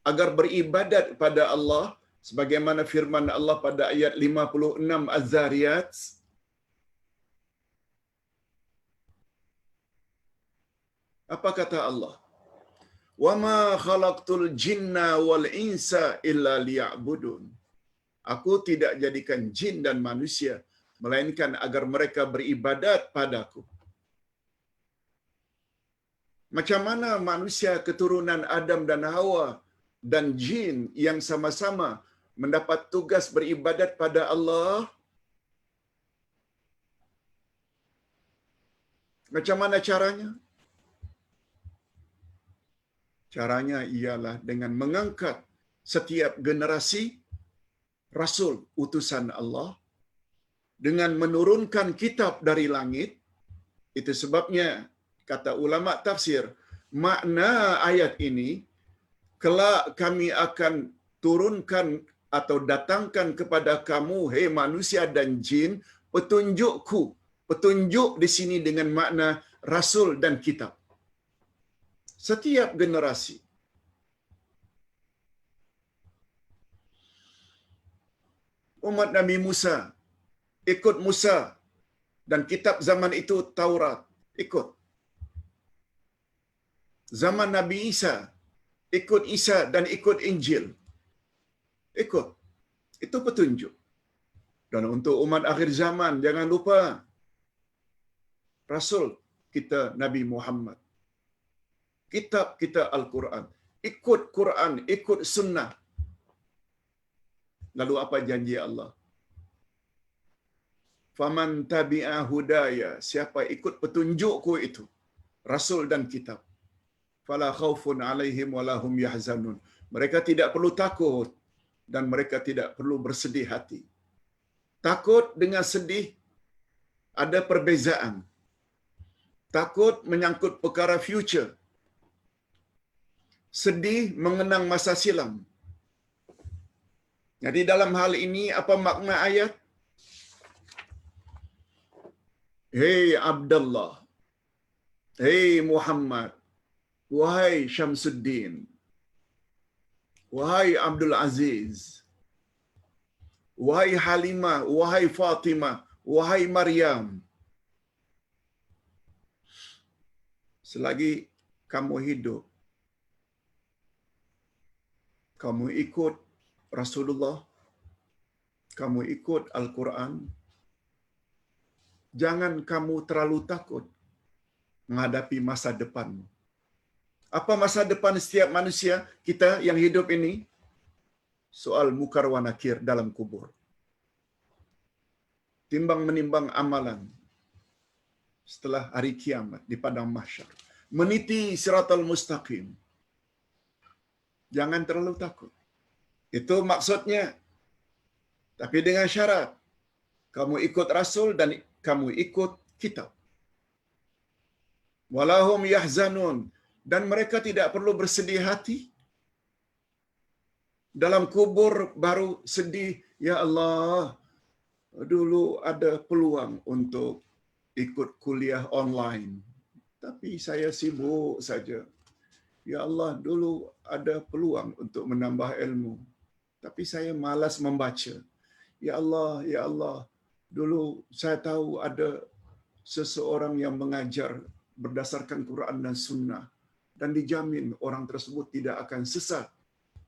agar beribadat pada Allah, sebagaimana firman Allah pada ayat 56 Az-Zariyat, apa kata Allah? "Wama khalaqtul jinna wal insa illa liya'budun." Aku tidak jadikan jin dan manusia melainkan agar mereka beribadat padaku. Macam mana manusia keturunan Adam dan Hawa dan jin yang sama-sama mendapat tugas beribadat pada Allah? Macam mana caranya? Caranya ialah dengan mengangkat setiap generasi Rasul utusan Allah, dengan menurunkan kitab dari langit. Itu sebabnya, kata ulama tafsir, makna ayat ini, kelak kami akan turunkan atau datangkan kepada kamu, hei manusia dan jin, petunjukku. Petunjuk di sini dengan makna Rasul dan kitab. Setiap generasi. Umat Nabi Musa ikut Musa dan kitab zaman itu Taurat, ikut. Zaman Nabi Isa ikut Isa dan ikut Injil, ikut. Itu petunjuk. Dan untuk umat akhir zaman, jangan lupa Rasul kita Nabi Muhammad, kitab kita Al-Quran. Ikut Quran, ikut sunnah. Lalu apa janji Allah? Faman tabi'a hudaya, siapa ikut petunjukku itu, Rasul dan kitab, fala khaufun alaihim wala hum yahzanun. Mereka tidak perlu takut dan mereka tidak perlu bersedih hati. Takut dengan sedih ada perbezaan. Takut menyangkut perkara future. Sedih mengenang masa silam. Jadi dalam hal ini apa makna ayat? Hei Abdullah, hei Muhammad, wahai Syamsuddin, wahai Abdul Aziz, wahai Halimah, wahai Fatimah, wahai Maryam. Selagi kamu hidup, kamu ikut Rasulullah, kamu ikut Al-Quran, jangan kamu terlalu takut menghadapi masa depan. Apa masa depan setiap manusia kita yang hidup ini? Soal mukar wa nakir dalam kubur. Timbang menimbang amalan, setelah hari kiamat di padang mahsyar. Meniti siratal mustaqim. Jangan terlalu takut. Itu maksudnya. Tapi dengan syarat, kamu ikut Rasul dan kamu ikut kitab. Walahum yahzanun. Dan mereka tidak perlu bersedih hati. Dalam kubur baru sedih, ya Allah, dulu ada peluang untuk ikut kuliah online. Tapi saya sibuk saja. Ya Allah, dulu ada peluang untuk menambah ilmu. Tapi saya malas membaca. Ya Allah, dulu saya tahu ada seseorang yang mengajar berdasarkan Quran dan Sunnah. Dan dijamin orang tersebut tidak akan sesat.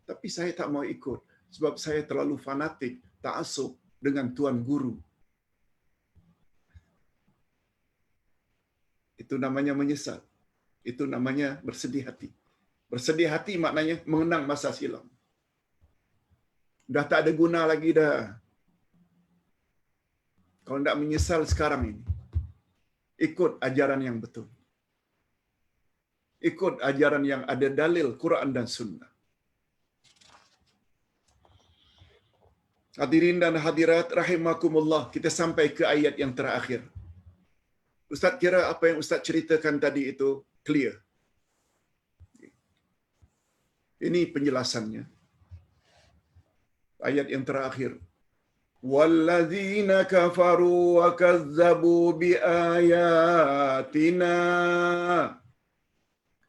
Tapi saya tak mau ikut. Sebab saya terlalu fanatik, ta'assub dengan tuan guru. Itu namanya menyesal. Itu namanya bersedih hati. Bersedih hati maknanya mengenang masa silam. Dah tak ada guna lagi dah. Kalau tidak menyesal sekarang ini, ikut ajaran yang betul. Ikut ajaran yang ada dalil Quran dan Sunnah. Hadirin dan hadirat rahimakumullah, kita sampai ke ayat yang terakhir. Ustaz kira apa yang Ustaz ceritakan tadi itu clear. Ini penjelasannya. Ayat yang terakhir. Walladzina kafaru wa kazzabu biayatina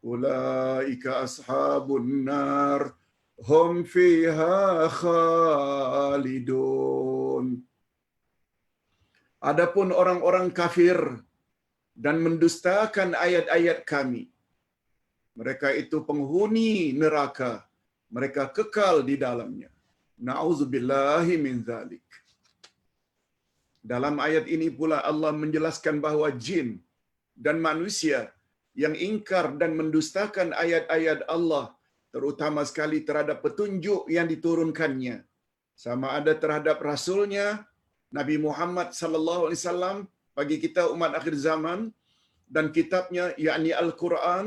ulaika ashabun nar hum fiha khalidun. Adapun orang-orang kafir dan mendustakan ayat-ayat kami, mereka itu penghuni neraka, mereka kekal di dalamnya. Na'udzubillahi min dzalik. Dalam ayat ini pula Allah menjelaskan bahawa jin dan manusia yang ingkar dan mendustakan ayat-ayat Allah, terutama sekali terhadap petunjuk yang diturunkannya, sama ada terhadap Rasulnya Nabi Muhammad sallallahu alaihi wasallam bagi kita umat akhir zaman, dan kitabnya yakni Al-Quran,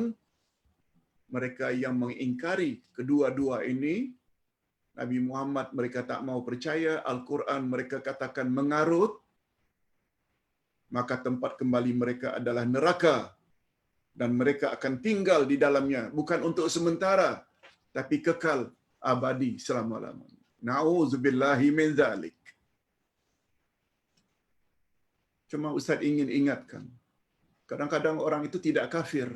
mereka yang mengingkari kedua-dua ini, Nabi Muhammad mereka tak mau percaya, Al-Quran mereka katakan mengarut, maka tempat kembali mereka adalah neraka dan mereka akan tinggal di dalamnya bukan untuk sementara tapi kekal abadi selama-lamanya. Na'udzubillahi min dzalik. Cuma Ustaz ingin ingatkan, kadang-kadang orang itu tidak kafir.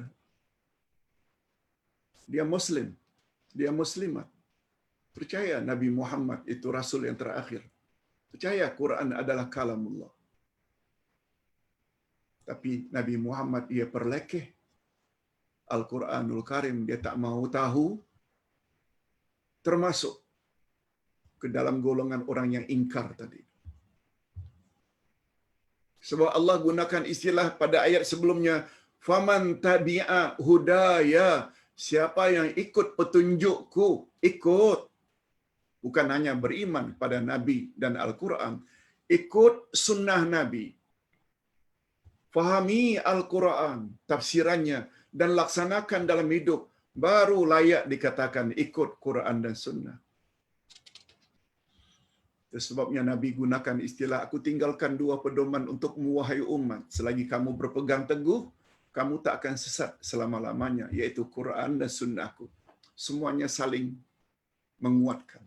Dia Muslim, dia Muslimat. Percaya Nabi Muhammad itu Rasul yang terakhir. Percaya Quran adalah kalamullah. Tapi Nabi Muhammad dia perlekeh Al-Quranul Karim, dia tak mau tahu, termasuk ke dalam golongan orang yang ingkar tadi. Sebab Allah gunakan istilah pada ayat sebelumnya, faman tabi'a hudaya, siapa yang ikut petunjukku, ikut. Bukan hanya beriman pada Nabi dan Al-Quran, ikut sunnah Nabi. Fahami Al-Quran, tafsirannya, dan laksanakan dalam hidup, baru layak dikatakan ikut Quran dan sunnah. Itu sebabnya Nabi gunakan istilah, aku tinggalkan dua pedoman untukmu wahai umat. Selagi kamu berpegang teguh, kamu tak akan sesat selama-lamanya, yaitu Quran dan sunnahku. Semuanya saling menguatkan.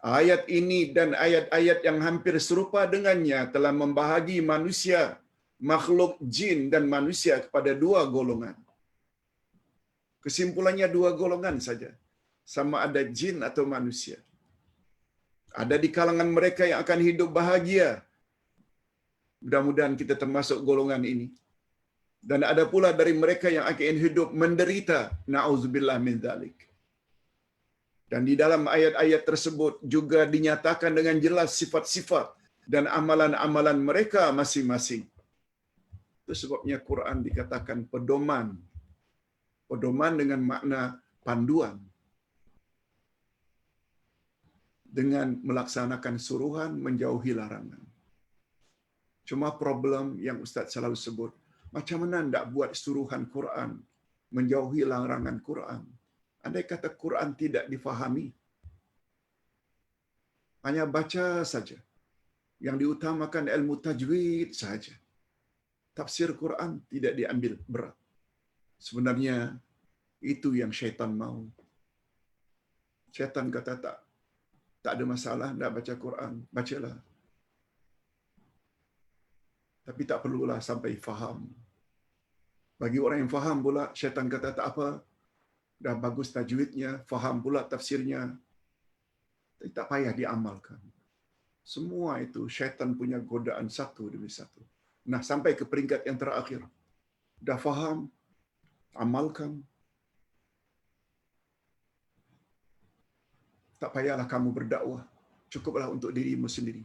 Ayat ini dan ayat-ayat yang hampir serupa dengannya telah membahagi manusia, makhluk jin dan manusia kepada dua golongan. Kesimpulannya dua golongan saja. Sama ada jin atau manusia. Ada di kalangan mereka yang akan hidup bahagia. Mudah-mudahan kita termasuk golongan ini. Dan ada pula dari mereka yang akan hidup menderita. Na'udzubillah min dzalik. Dan di dalam ayat-ayat tersebut juga dinyatakan dengan jelas sifat-sifat dan amalan-amalan mereka masing-masing. Itu sebabnya Quran dikatakan pedoman. Pedoman dengan makna panduan. Dengan melaksanakan suruhan, menjauhi larangan. Cuma problem yang Ustaz selalu sebut, macam mana nak buat suruhan Quran, menjauhi larangan Quran. Andai kata Quran tidak difahami, hanya baca saja. Yang diutamakan ilmu tajwid saja. Tafsir Quran tidak diambil berat. Sebenarnya itu yang syaitan mahu. Syaitan kata tak ada masalah nak baca Quran, bacalah. Tapi tak perlulah sampai faham. Bagi orang yang faham pula, syaitan kata tak apa, dah bagus tajwidnya, faham pula tafsirnya, tapi tak payah diamalkan. Semua itu syaitan punya godaan satu demi satu. Nah, sampai ke peringkat yang terakhir. Dah faham, amalkan. Tak payahlah kamu berdakwah. Cukuplah untuk dirimu sendiri.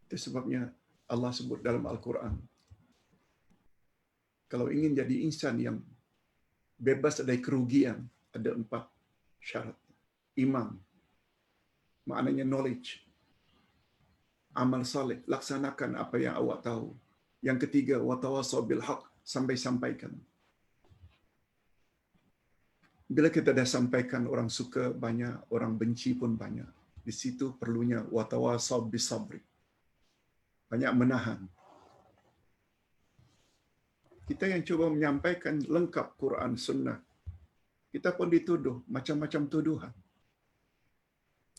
Itu sebabnya Allah sebut dalam Al-Quran, kalau ingin jadi insan yang bebas dari kerugian, ada 4 syarat. Iman, maknanya knowledge. Amal saleh, laksanakan apa yang awak tahu. Yang ketiga, watawasau bil haq, sampaikan. Bila kita dah sampaikan, orang suka banyak, orang benci pun banyak. Di situ perlunya watawasau bis sabri. Banyak menahan. Kita yang cuba menyampaikan lengkap Quran Sunnah, kita pun dituduh macam-macam tuduhan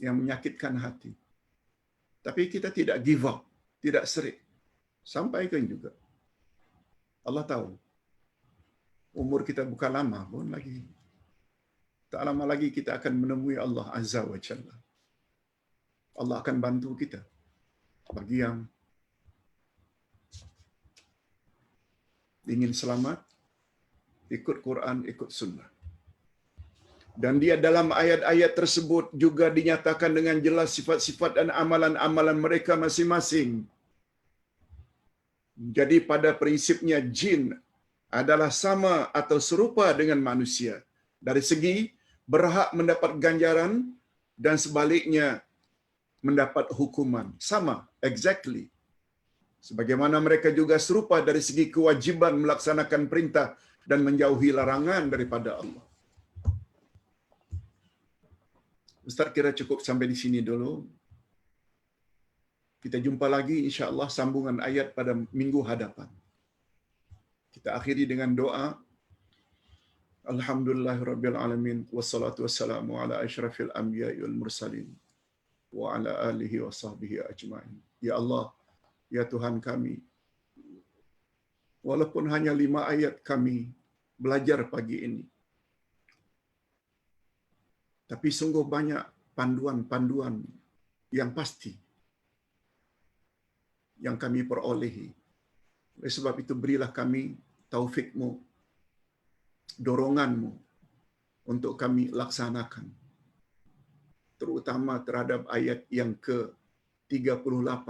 yang menyakitkan hati. Tapi kita tidak give up, tidak serik. Sampaikan juga. Allah tahu. Umur kita bukan lama pun lagi. Tak lama lagi kita akan menemui Allah Azza wa Jalla. Allah akan bantu kita. Bagi yang ingin selamat, ikut Quran, ikut Sunnah. Dan dia dalam ayat-ayat tersebut juga dinyatakan dengan jelas sifat-sifat dan amalan-amalan mereka masing-masing. Jadi pada prinsipnya jin adalah sama atau serupa dengan manusia. Dari segi berhak mendapat ganjaran dan sebaliknya mendapat hukuman. Sama, exactly. Sebagaimana mereka juga serupa dari segi kewajiban melaksanakan perintah dan menjauhi larangan daripada Allah. Ustaz kira cukup sampai di sini dulu. Kita jumpa lagi insya-Allah sambungan ayat pada minggu hadapan. Kita akhiri dengan doa. Alhamdulillahirabbil alamin wassalatu wassalamu ala asyrafil anbiya'i wal mursalin wa ala alihi wa sahbihi ajmain. Ya Allah, ya Tuhan kami, walaupun hanya 5 ayat kami belajar pagi ini, tapi sungguh banyak panduan-panduan yang pasti yang kami perolehi. Oleh sebab itu berilah kami taufik-Mu, dorongan-Mu untuk kami laksanakan. Terutama terhadap ayat yang ke-38.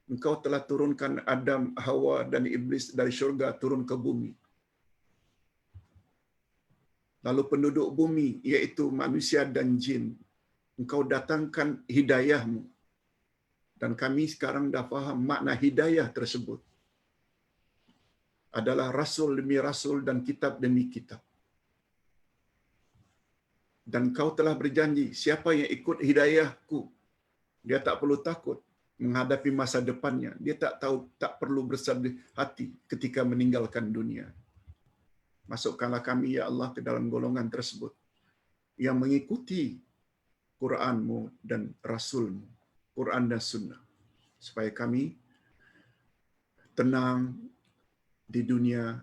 Engkau telah turunkan Adam, Hawa dan Iblis dari syurga turun ke bumi. Lalu penduduk bumi, iaitu manusia dan jin, Engkau datangkan hidayah-Mu. Dan kami sekarang dah faham makna hidayah tersebut. Adalah rasul demi rasul dan kitab demi kitab. Dan Kau telah berjanji, siapa yang ikut hidayah-Ku, dia tak perlu takut menghadapi masa depannya. Dia tak perlu bersedih hati ketika meninggalkan dunia. Masukkanlah kami, ya Allah, ke dalam golongan tersebut yang mengikuti Quran-Mu dan Rasul-Mu, Quran dan Sunnah, supaya kami tenang di dunia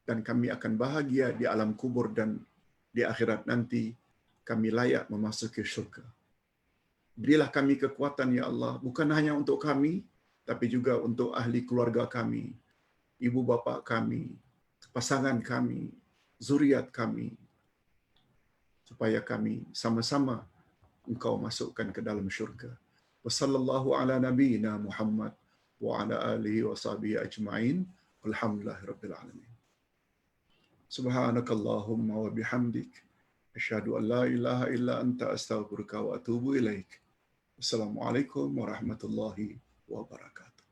dan kami akan bahagia di alam kubur dan di akhirat nanti kami layak memasuki syurga. Berilah kami kekuatan, ya Allah, bukan hanya untuk kami, tapi juga untuk ahli keluarga kami, ibu bapa kami, pasangan kami, zuriat kami, supaya kami sama-sama Engkau masukkan ke dalam syurga. Wassallallahu ala nabiyyina Muhammad wa ala alihi wa sahbihi ajma'in. Alhamdulillahirabbil alamin. Subhanakallahumma wa bihamdik Asyhadu an la ilaha illa anta astaghfiruka wa atubu ilaik. Assalamualaikum warahmatullahi wabarakatuh.